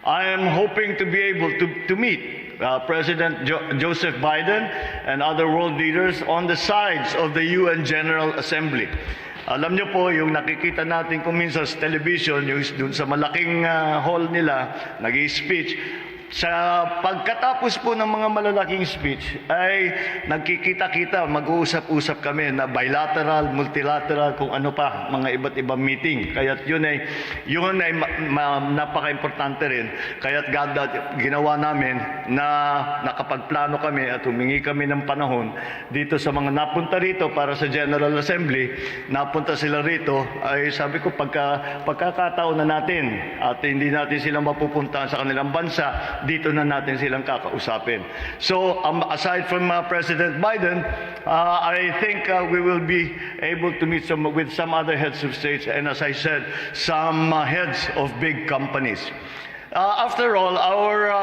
I am hoping to be able to meet President Joseph Biden and other world leaders on the sides of the UN General Assembly. Alam niyo po, yung nakikita natin kung minsan sa television, yung dun sa malaking hall nila, nag-i-speech, sa pagkatapos po ng mga malalaking speech ay nagkikita-kita, mag-uusap-usap kami na bilateral, multilateral, kung ano pa, mga iba't ibang meeting. Kaya't yun ay napaka-importante rin. Kaya't ginawa namin na nakapagplano kami at humingi kami ng panahon dito sa mga napunta rito para sa General Assembly. Napunta sila rito, ay sabi ko pagkakataon na natin at hindi natin sila mapupuntahan sa kanilang bansa, dito na natin silang kakausapin. So, aside from President Biden, I think we will be able to meet with some other heads of states and, as I said, some heads of big companies. After all, our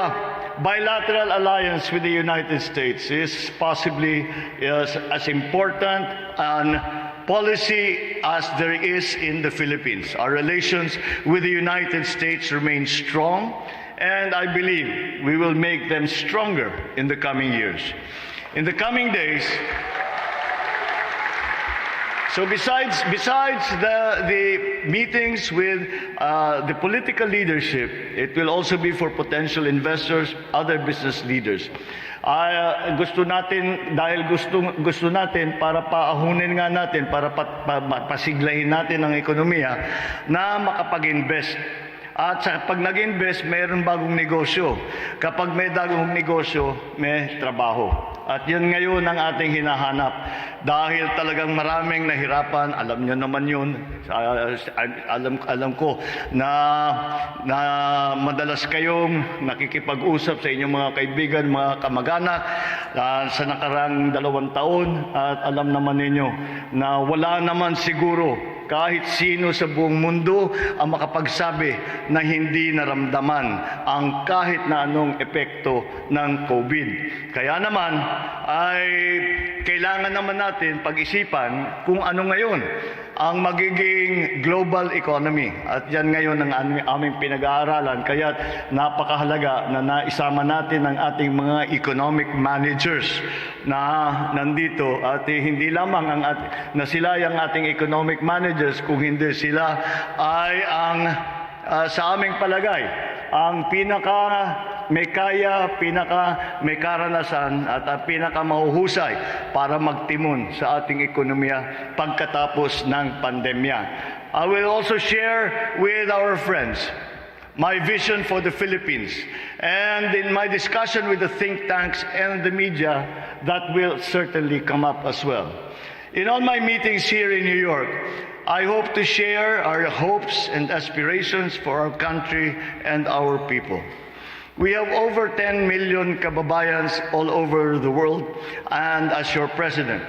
bilateral alliance with the United States is possibly as important an policy as there is in the Philippines. Our relations with the United States remain strong, and I believe we will make them stronger in the coming years. In the coming days, so besides the meetings with the political leadership, it will also be for potential investors, other business leaders. Gusto natin, dahil gusto natin para paahunin nga natin, para pasiglahin natin ang ekonomiya, na makapag-invest. At pag nag-invest, mayroon bagong negosyo. Kapag may bagong negosyo, may trabaho. At yun ngayon ang ating hinahanap. Dahil talagang maraming nahirapan, alam nyo naman yun, alam ko na madalas kayong nakikipag-usap sa inyong mga kaibigan, mga kamag-anak sa nakarang 2 taon, at alam naman ninyo na wala naman siguro kahit sino sa buong mundo ang makapagsabi na hindi naramdaman ang kahit na anong epekto ng COVID. Kaya naman ay kailangan naman natin pag-isipan kung ano ngayon ang magiging global economy. At yan ngayon ang aming pinag-aaralan. Kaya napakahalaga na naisama natin ang ating mga economic managers na nandito. At hindi lamang na sila yung ating economic managers, kung hindi sila ay ang sa aming palagay ang pinaka may kaya, pinaka may karanasan at pinaka mahuhusay para magtimon sa ating ekonomiya pagkatapos ng pandemya. I will also share with our friends my vision for the Philippines, and in my discussion with the think tanks and the media, that will certainly come up as well. In all my meetings here in New York, I hope to share our hopes and aspirations for our country and our people. We have over 10 million kababayans all over the world, and as your president,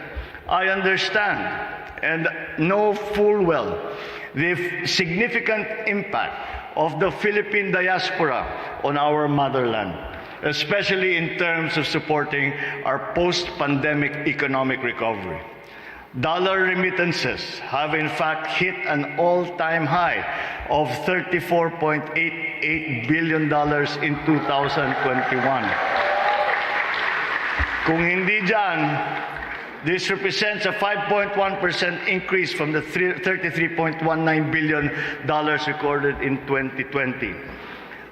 I understand and know full well the significant impact of the Philippine diaspora on our motherland, especially in terms of supporting our post-pandemic economic recovery. Dollar remittances have in fact hit an all-time high of $34.88 billion in 2021. Kung hindi dyan, this represents a 5.1% increase from the $33.19 billion recorded in 2020.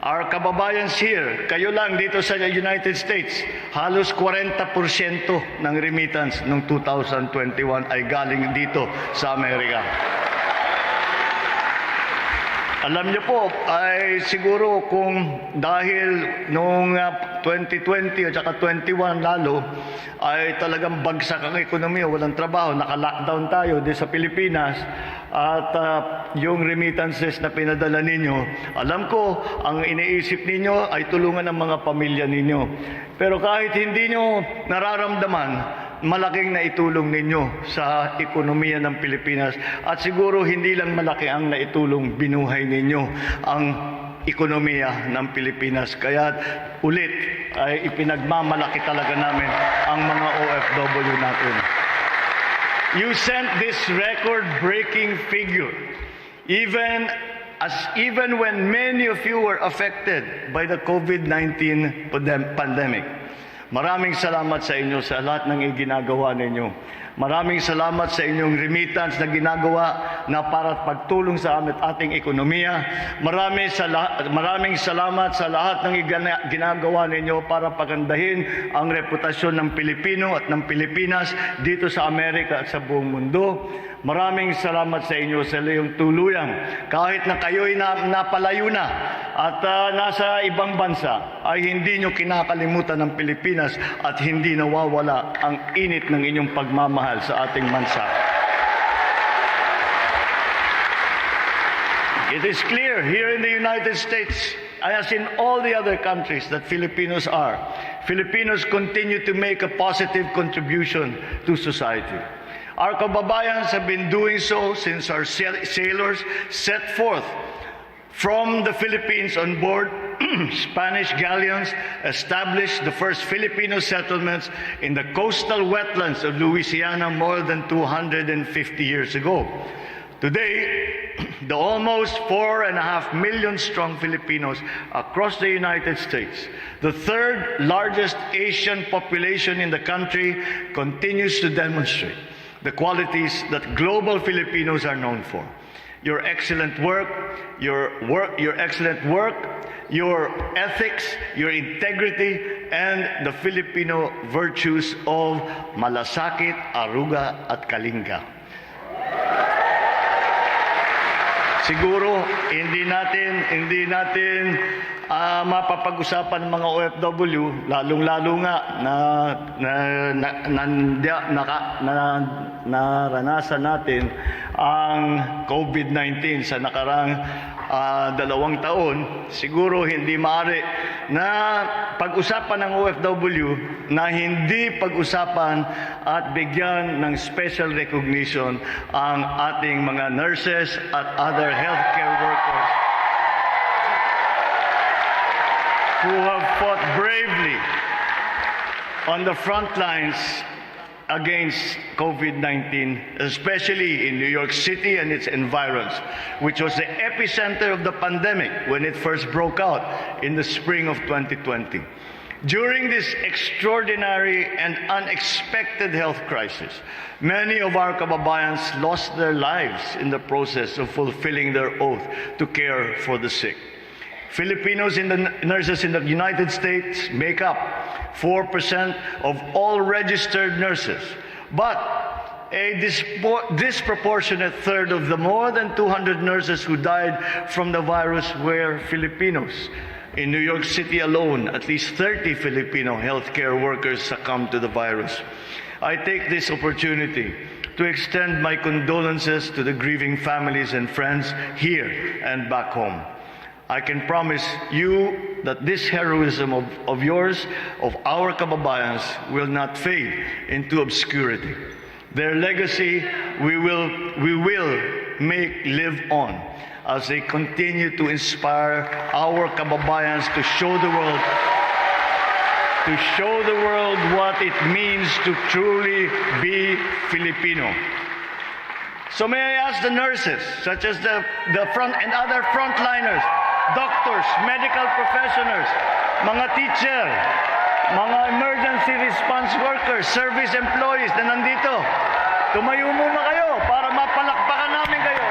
Our kababayans here, kayo lang dito sa United States, halos 40% ng remittance noong 2021 ay galing dito sa Amerika. Alam niyo po, ay siguro kung dahil noong 2020 at saka 21 lalo, ay talagang bagsak ang ekonomiya, walang trabaho, naka-lockdown tayo din sa Pilipinas, at yung remittances na pinadala ninyo, alam ko, ang iniisip ninyo ay tulungan ng mga pamilya ninyo. Pero kahit hindi nyo nararamdaman, malaking naitulong ninyo sa ekonomiya ng Pilipinas, at siguro hindi lang malaki ang naitulong, binuhay ninyo ang ekonomiya ng Pilipinas. Kaya ulit ay ipinagmamalaki talaga namin ang mga OFW natin. You sent this record-breaking figure even when many of you were affected by the COVID-19 pandemic. Maraming salamat sa inyo sa lahat ng ginagawa ninyo. Maraming salamat sa inyong remittance na ginagawa na para pagtulong sa ating ekonomiya. Maraming salamat sa lahat ng ginagawa ninyo para pagandahin ang reputasyon ng Pilipino at ng Pilipinas dito sa Amerika at sa buong mundo. Maraming salamat sa inyo sa iyong tuluyan. Kahit na kayo'y napalayo na at nasa ibang bansa, ay hindi nyo kinakalimutan ng Pilipinas at hindi nawawala ang init ng inyong pagmamahal sa ating bansa. It is clear here in the United States, as in all the other countries that Filipinos continue to make a positive contribution to society. Our kababayans have been doing so since our sailors set forth from the Philippines on board Spanish galleons, established the first Filipino settlements in the coastal wetlands of Louisiana more than 250 years ago. Today, the almost 4.5 million strong Filipinos across the United States, the third largest Asian population in the country, continues to demonstrate the qualities that global Filipinos are known for. Your excellent work, your ethics, your integrity, and the Filipino virtues of malasakit, aruga, at kalinga. Siguro hindi natin mapapag-usapan ng mga OFW, lalong-lalo nga naranasan natin ang COVID-19 sa nakarang 2 taon. Siguro hindi maaari na pag-usapan ng OFW na hindi pag-usapan at bigyan ng special recognition ang ating mga nurses at other healthcare workers who have fought bravely on the front lines against COVID-19, especially in New York City and its environs, which was the epicenter of the pandemic when it first broke out in the spring of 2020. During this extraordinary and unexpected health crisis, many of our kababayans lost their lives in the process of fulfilling their oath to care for the sick. Filipinos nurses in the United States make up 4% of all registered nurses, but a disproportionate third of the more than 200 nurses who died from the virus were Filipinos. In New York City alone, at least 30 Filipino healthcare workers succumbed to the virus. I take this opportunity to extend my condolences to the grieving families and friends here and back home. I can promise you that this heroism of yours, of our kababayans, will not fade into obscurity. Their legacy we will make live on as they continue to inspire our kababayans to show the world what it means to truly be Filipino. So may I ask the nurses, such as the front and other frontliners, doctors, medical professionals, mga teacher, mga emergency response workers, service employees na nandito, tumayo muna kayo para mapalakpakan namin kayo.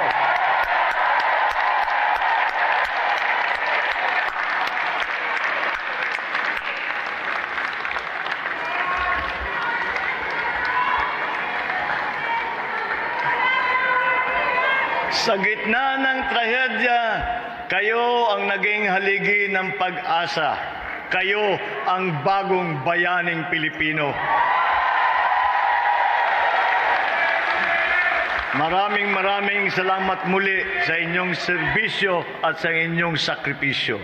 Sa gitna ng trahedya, kayo ang naging haligi ng pag-asa. Kayo ang bagong bayaning Pilipino. Maraming salamat muli sa inyong serbisyo at sa inyong sakripisyo.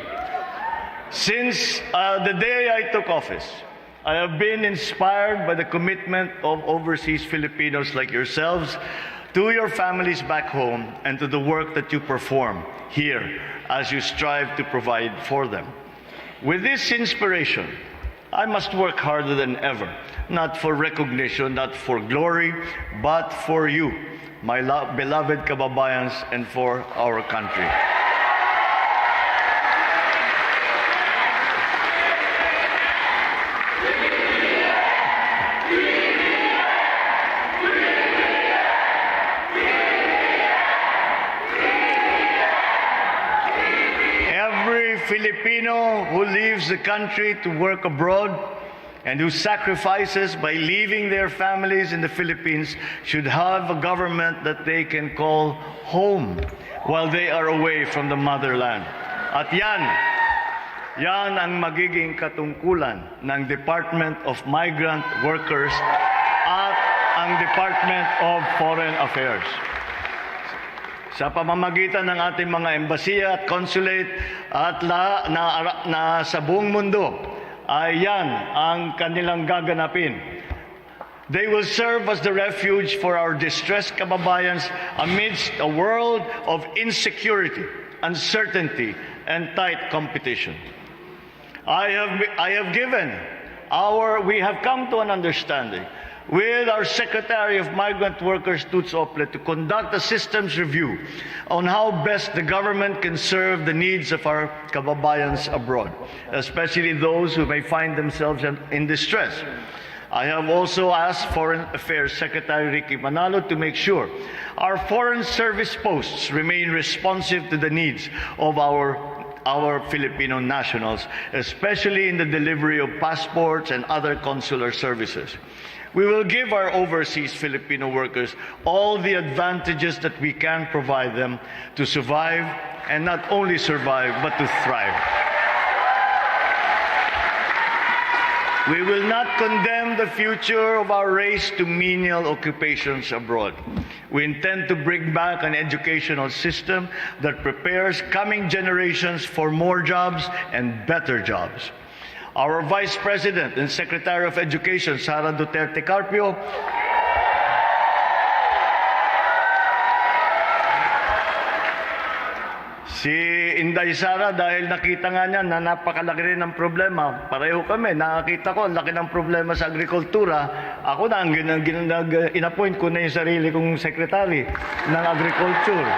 Since the day I took office, I have been inspired by the commitment of overseas Filipinos like yourselves to your families back home and to the work that you perform here as you strive to provide for them. With this inspiration, I must work harder than ever, not for recognition, not for glory, but for you, my beloved kababayans, and for our country. Filipino who leaves the country to work abroad and who sacrifices by leaving their families in the Philippines should have a government that they can call home while they are away from the motherland. At yan ang magiging katungkulan ng Department of Migrant Workers at ang Department of Foreign Affairs. Sa pamamagitan ng ating mga embasiya at consulate at na sa buong mundo, ay yan ang kanilang gaganapin. They will serve as the refuge for our distressed kababayans amidst a world of insecurity, uncertainty, and tight competition. We have come to an understanding with our Secretary of Migrant Workers, Toots Oplet, to conduct a systems review on how best the government can serve the needs of our kababayans abroad, especially those who may find themselves in distress. I have also asked Foreign Affairs Secretary Ricky Manalo to make sure our foreign service posts remain responsive to the needs of our Filipino nationals, especially in the delivery of passports and other consular services. We will give our overseas Filipino workers all the advantages that we can provide them to survive, and not only survive, but to thrive. We will not condemn the future of our race to menial occupations abroad. We intend to bring back an educational system that prepares coming generations for more jobs and better jobs. Our Vice President and Secretary of Education, Sara Duterte Carpio, si Inday Sara, dahil nakita nga niya na napakalaki rin ng problema, pareho kami, nakakita ko, ang laki ng problema sa agrikultura, ako na ang in-appoint ko na yung sarili kong Secretary ng Agriculture.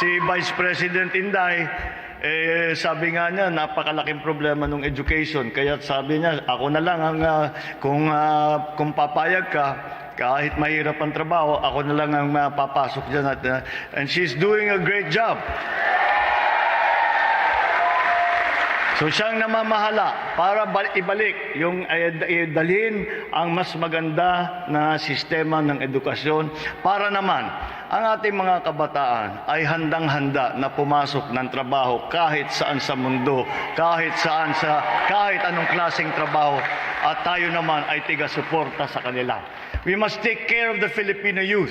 Si Vice President Inday, sabi nga niya, napakalaking problema ng education. Kaya sabi niya, ako na lang ang, kung papayag ka, kahit mahirap ang trabaho, ako na lang ang papasok dyan. And she's doing a great job. So siyang namamahala para ibalik yung dalhin ang mas maganda na sistema ng edukasyon para naman ang ating mga kabataan ay handang-handa na pumasok ng trabaho kahit saan sa mundo, kahit anong klaseng trabaho, at tayo naman ay tiga-suporta sa kanila. We must take care of the Filipino youth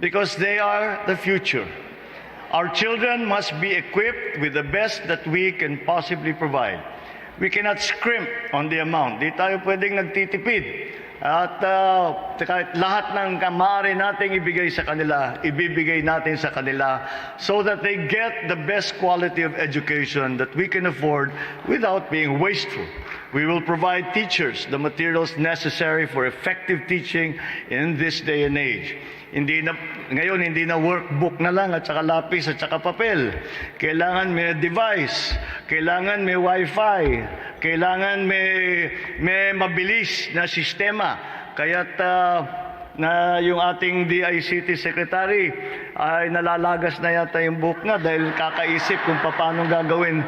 because they are the future. Our children must be equipped with the best that we can possibly provide. We cannot scrimp on the amount. Di tayo pwedeng nagtitipid. At kahit lahat ng maaari nating ibigay sa kanila, ibibigay natin sa kanila so that they get the best quality of education that we can afford without being wasteful. We will provide teachers the materials necessary for effective teaching in this day and age. Ngayon, hindi na workbook na lang at saka lapis at saka papel. Kailangan may device, kailangan may wifi, kailangan may mabilis na sistema. Kaya't na yung ating DICT Secretary ay nalalagas na yata yung book na dahil kakaisip kung paano gagawin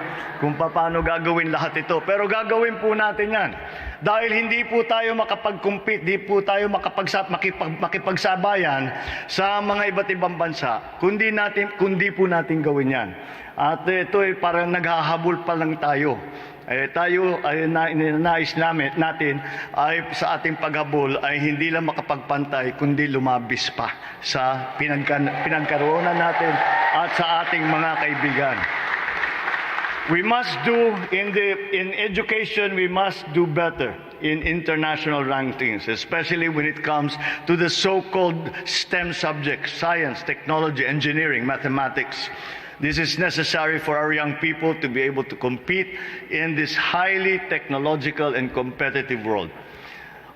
lahat ito. Pero gagawin po natin yan. Dahil hindi po tayo makapag-compete, hindi po tayo makipagsabayan sa mga iba't ibang bansa, kundi po natin gawin yan. At ito ay parang naghahabol pa lang tayo. Tayo ay nais natin ay sa ating paghabol ay hindi lang makapagpantay kundi lumabis pa sa pinagkaroonan natin at sa ating mga kaibigan. We must do in education, we must do better in international rankings, especially when it comes to the so-called STEM subjects, science, technology, engineering, mathematics. This is necessary for our young people to be able to compete in this highly technological and competitive world.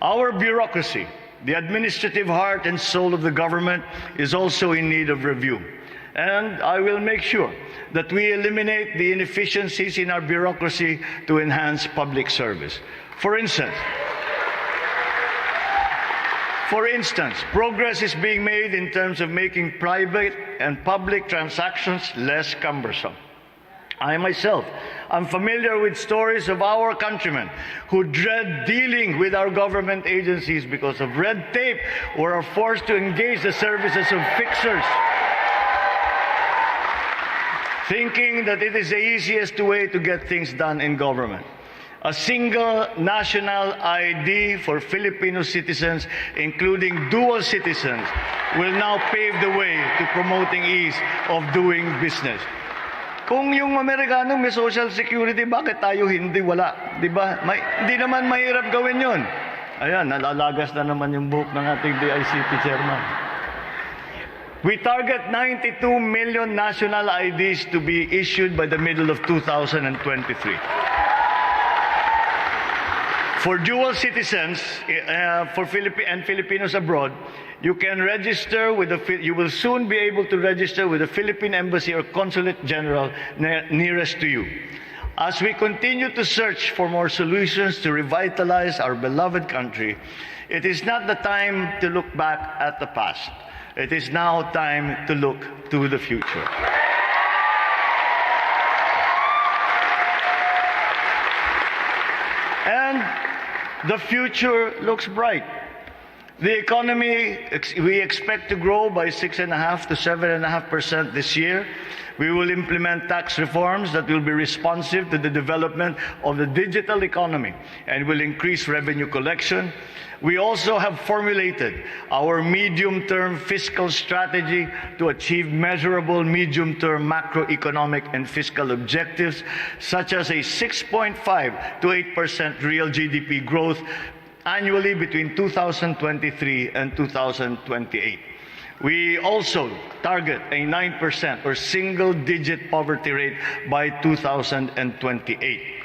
Our bureaucracy, the administrative heart and soul of the government, is also in need of review. And I will make sure that we eliminate the inefficiencies in our bureaucracy to enhance public service. For instance, progress is being made in terms of making private and public transactions less cumbersome. I myself am familiar with stories of our countrymen who dread dealing with our government agencies because of red tape or are forced to engage the services of fixers, thinking that it is the easiest way to get things done in government. A single national ID for Filipino citizens, including dual citizens, will now pave the way to promoting ease of doing business. Kung yung Amerikano may social security, bakit tayo hindi wala? Diba? Hindi naman mahirap gawin yun. Ayan, nalalagas na naman yung book ng ating DICT chairman. We target 92 million national IDs to be issued by the middle of 2023. For dual citizens and Filipinos abroad, you can register you will soon be able to register with the Philippine Embassy or Consulate General nearest to you. As we continue to search for more solutions to revitalize our beloved country, it is not the time to look back at the past. It is now time to look to the future. And the future looks bright. The economy, we expect to grow by 6.5% to 7.5% this year. We will implement tax reforms that will be responsive to the development of the digital economy and will increase revenue collection. We also have formulated our medium-term fiscal strategy to achieve measurable medium-term macroeconomic and fiscal objectives, such as a 6.5 to 8% real GDP growth annually between 2023 and 2028. We also target a 9% or single-digit poverty rate by 2028.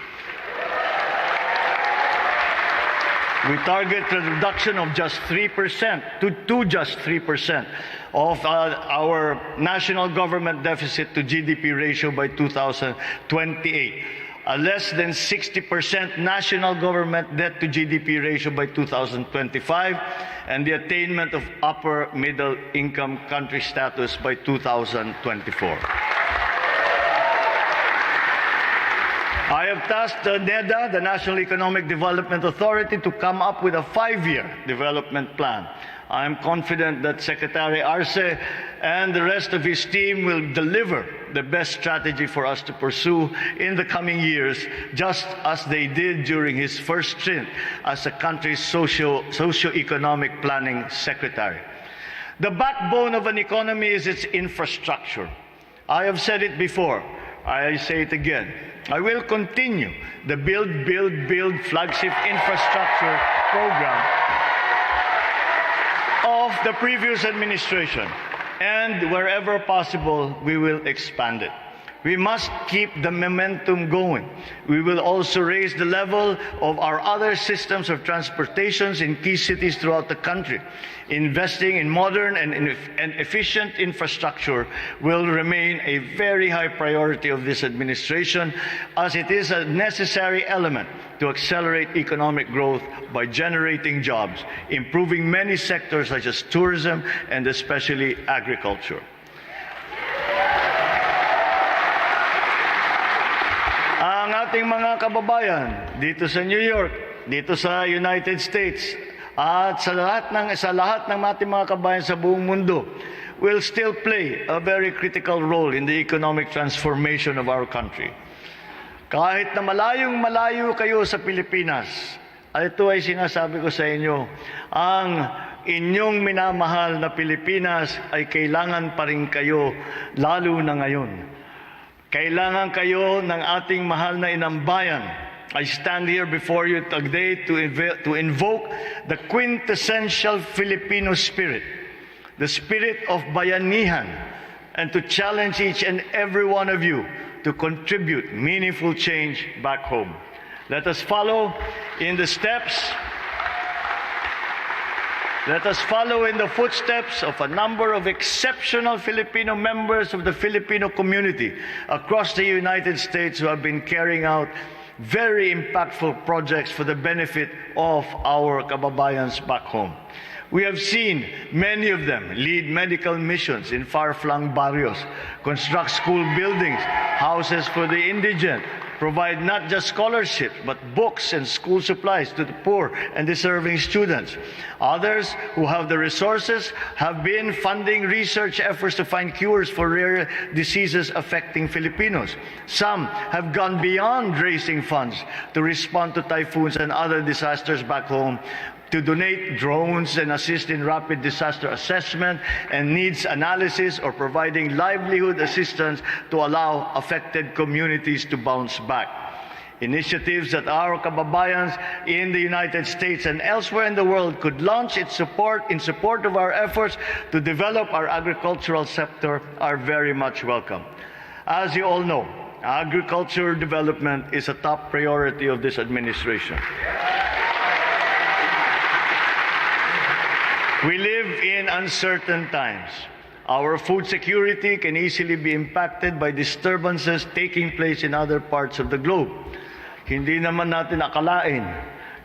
We target a reduction of just 3% to just 3% of our national government deficit to GDP ratio by 2028. A less than 60% national government debt to GDP ratio by 2025, and the attainment of upper middle income country status by 2024. I have tasked the NEDA, the National Economic Development Authority, to come up with a 5-year development plan. I am confident that Secretary Arce and the rest of his team will deliver the best strategy for us to pursue in the coming years, just as they did during his first stint as the country's socio-economic planning secretary. The backbone of an economy is its infrastructure. I have said it before. I say it again. I will continue the Build, Build, Build flagship infrastructure program of the previous administration. And wherever possible, we will expand it. We must keep the momentum going. We will also raise the level of our other systems of transportations in key cities throughout the country. Investing in modern and efficient infrastructure will remain a very high priority of this administration, as it is a necessary element to accelerate economic growth by generating jobs, improving many sectors such as tourism and especially agriculture. Ang ating mga kababayan dito sa New York, dito sa United States, at sa lahat ng ating mga kababayan sa buong mundo will still play a very critical role in the economic transformation of our country. Kahit na malayong-malayo kayo sa Pilipinas, ito ay sinasabi ko sa inyo, ang inyong minamahal na Pilipinas ay kailangan pa rin kayo, lalo na ngayon. Kailangan kayo ng ating mahal na inambayan. I stand here before you today to invoke the quintessential Filipino spirit, the spirit of bayanihan, and to challenge each and every one of you to contribute meaningful change back home. Let us follow in the footsteps of a number of exceptional Filipino members of the Filipino community across the United States who have been carrying out very impactful projects for the benefit of our kababayans back home. We have seen many of them lead medical missions in far-flung barrios, construct school buildings, houses for the indigent, provide not just scholarships, but books and school supplies to the poor and deserving students. Others who have the resources have been funding research efforts to find cures for rare diseases affecting Filipinos. Some have gone beyond raising funds to respond to typhoons and other disasters back home, to donate drones and assist in rapid disaster assessment and needs analysis, or providing livelihood assistance to allow affected communities to bounce back. Initiatives that our kababayans in the United States and elsewhere in the world could launch in support of our efforts to develop our agricultural sector are very much welcome. As you all know, agriculture development is a top priority of this administration. We live in uncertain times. Our food security can easily be impacted by disturbances taking place in other parts of the globe. Hindi naman natin akalain.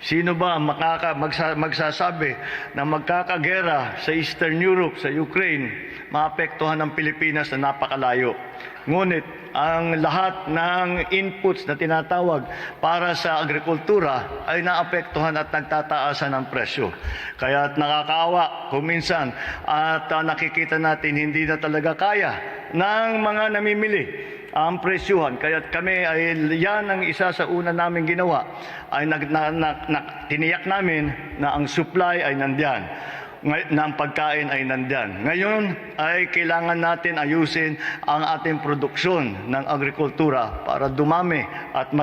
Sino ba magsasabi na magkakagera sa Eastern Europe, sa Ukraine, maapektuhan ng Pilipinas na napakalayo? Ngunit ang lahat ng inputs na tinatawag para sa agrikultura ay naapektuhan at nagtataasan ng presyo. Kaya nakakaawa kung minsan at nakikita natin hindi na talaga kaya ng mga namimili ang presyuhan. Kaya kami ay yan ang isa sa una namin ginawa, ay tiniyak namin na ang supply ay nandiyan, na ang pagkain ay nandiyan. Ngayon ay kailangan natin ayusin ang ating produksyon ng agrikultura para dumami at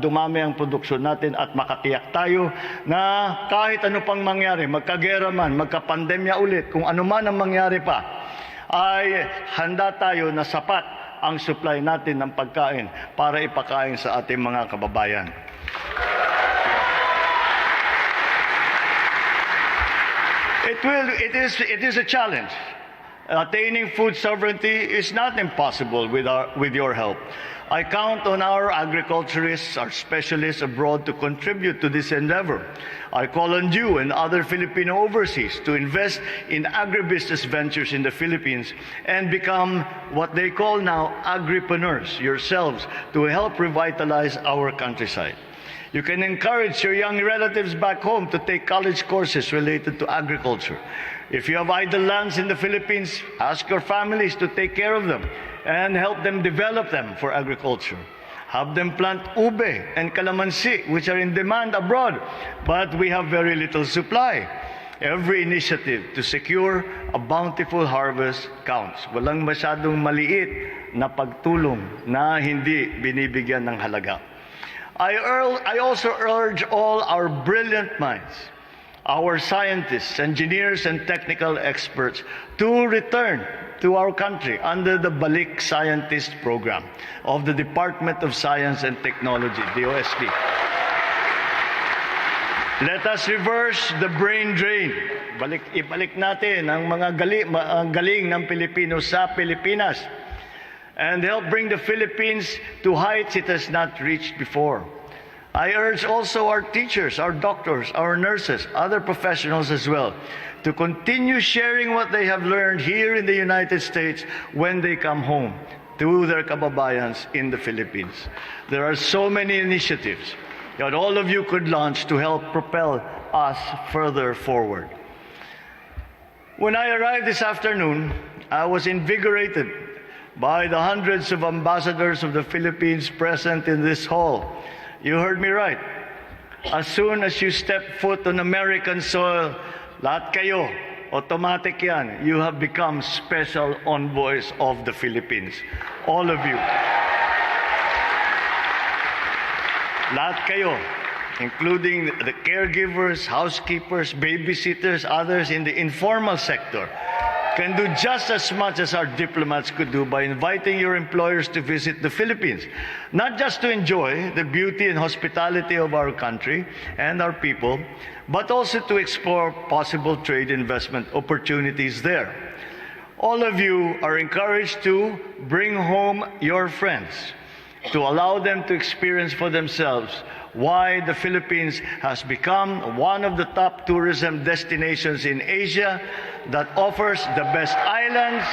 dumami ang produksyon natin at makatiyak tayo na kahit ano pang mangyari, magkagera man, magkapandemya ulit, kung ano man ang mangyari pa, ay handa tayo na sapat ang supply natin ng pagkain para ipakain sa ating mga kababayan. It is a challenge. Attaining food sovereignty is not impossible with your help. I count on our agriculturists, our specialists abroad to contribute to this endeavor. I call on you and other Filipino overseas to invest in agribusiness ventures in the Philippines and become what they call now agripreneurs yourselves to help revitalize our countryside. You can encourage your young relatives back home to take college courses related to agriculture. If you have idle lands in the Philippines, ask your families to take care of them and help them develop them for agriculture. Have them plant ube and calamansi, which are in demand abroad, but we have very little supply. Every initiative to secure a bountiful harvest counts. Walang masyadong maliit na pagtulong na hindi binibigyan ng halaga. I also urge all our brilliant minds, our scientists, engineers, and technical experts to return to our country under the Balik Scientist Program of the Department of Science and Technology, DOST. Let us reverse the brain drain. Ibalik natin ang mga galing ng Pilipino sa Pilipinas and help bring the Philippines to heights it has not reached before. I urge also our teachers, our doctors, our nurses, other professionals as well, to continue sharing what they have learned here in the United States when they come home to their kababayans in the Philippines. There are so many initiatives that all of you could launch to help propel us further forward. When I arrived this afternoon, I was invigorated by the hundreds of ambassadors of the Philippines present in this hall. You heard me right. As soon as you step foot on American soil, lahat kayo, automatic yan. You have become special envoys of the Philippines. All of you. Lahat kayo, including the caregivers, housekeepers, babysitters, others in the informal sector, can do just as much as our diplomats could do by inviting your employers to visit the Philippines, not just to enjoy the beauty and hospitality of our country and our people, but also to explore possible trade investment opportunities there. All of you are encouraged to bring home your friends, to allow them to experience for themselves why the Philippines has become one of the top tourism destinations in Asia that offers the best islands,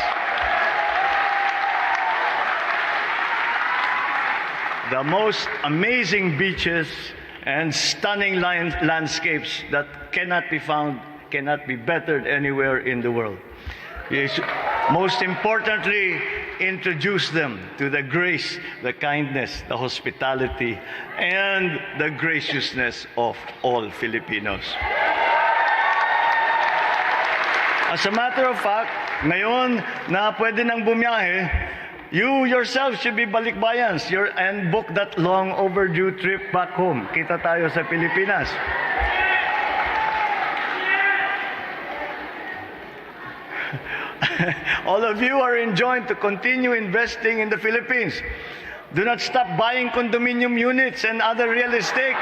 the most amazing beaches, and stunning landscapes that cannot be bettered anywhere in the world. Most importantly, introduce them to the grace, the kindness, the hospitality, and the graciousness of all Filipinos. As a matter of fact, ngayon na pwede nang bumiyahe, you yourself should be balikbayans and book that long overdue trip back home. Kita tayo sa Pilipinas. All of you are enjoined to continue investing in the Philippines. Do not stop buying condominium units and other real estate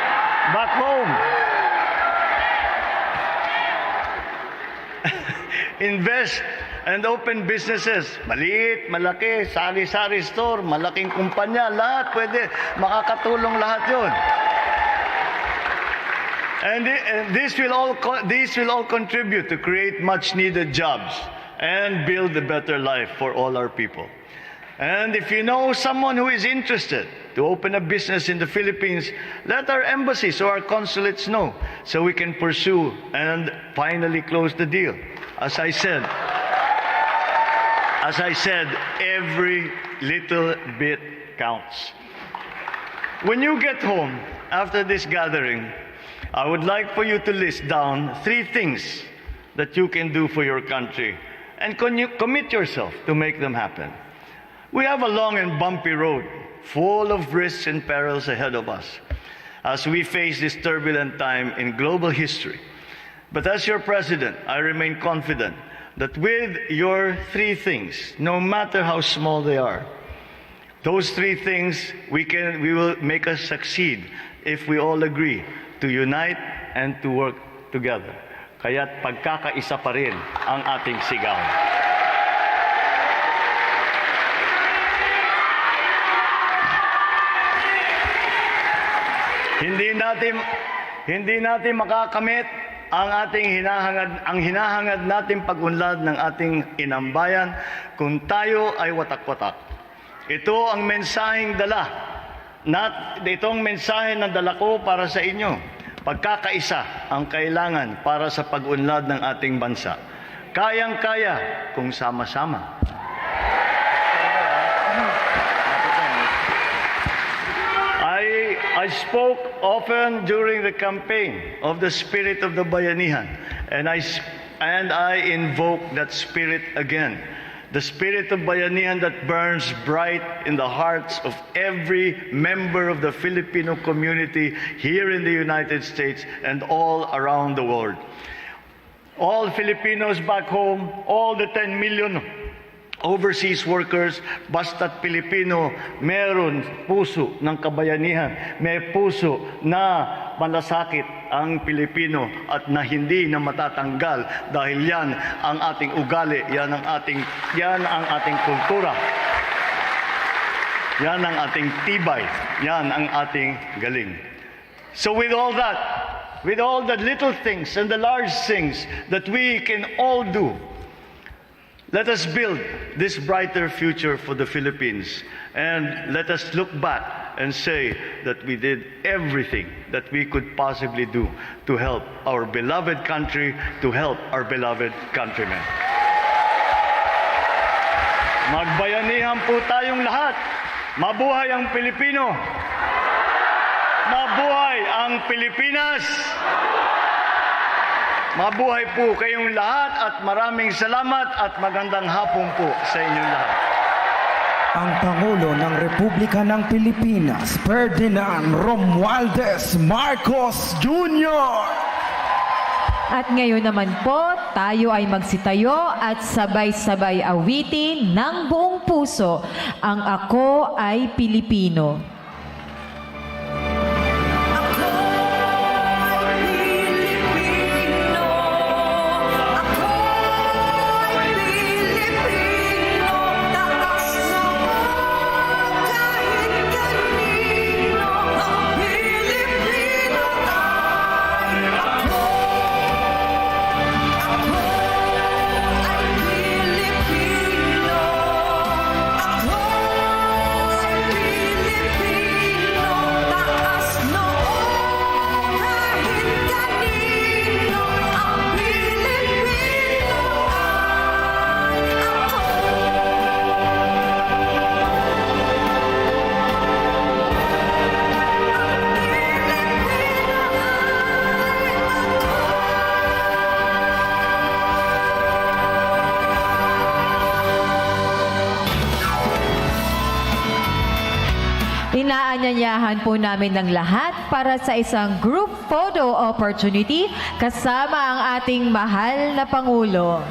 back home. Invest and open businesses. Maliit, malaki, sari-sari store, malaking kumpanya, lahat pwede. Makakatulong lahat yun. And these will all contribute to create much-needed jobs and build a better life for all our people. And if you know someone who is interested to open a business in the Philippines, let our embassies or our consulates know so we can pursue and finally close the deal. As I said, every little bit counts. When you get home after this gathering, I would like for you to list down 3 things that you can do for your country and commit yourself to make them happen. We have a long and bumpy road full of risks and perils ahead of us as we face this turbulent time in global history. But as your president, I remain confident that with your 3 things, no matter how small they are, those 3 things we will make us succeed if we all agree to unite and to work together. Kaya't pagkakaisa pa rin ang ating sigaw. Hindi natin makakamit ang hinahangad nating pagunlad ng ating inambayan kung tayo ay watak-watak. Ito ang mensaheng itong mensahe na dala ko para sa inyo. Pagkakaisa ang kailangan para sa pag-unlad ng ating bansa. Kayang-kaya kung sama-sama. I spoke often during the campaign of the spirit of the Bayanihan, and I invoke that spirit again. The spirit of Bayanihan that burns bright in the hearts of every member of the Filipino community here in the United States and all around the world. All Filipinos back home, all the 10 million overseas workers, basta't Pilipino, meron puso ng kabayanihan, may puso na malasakit ang Pilipino at na hindi na matatanggal dahil yan ang ating ugali, yan ang ating kultura. Yan ang ating tibay, yan ang ating galing. So with all that, with all the little things and the large things that we can all do, let us build this brighter future for the Philippines, and let us look back and say that we did everything that we could possibly do to help our beloved country, to help our beloved countrymen. Magbayanihan po tayong lahat. Mabuhay ang Pilipino. Mabuhay ang Pilipinas. Mabuhay po kayong lahat at maraming salamat at magandang hapon po sa inyong lahat. Ang Pangulo ng Republika ng Pilipinas, Ferdinand Romualdez Marcos Jr. At ngayon naman po, tayo ay magsitayo at sabay-sabay awitin ng buong puso ang Ako ay Pilipino. Inaanyayahan po namin ng lahat para sa isang group photo opportunity kasama ang ating mahal na Pangulo.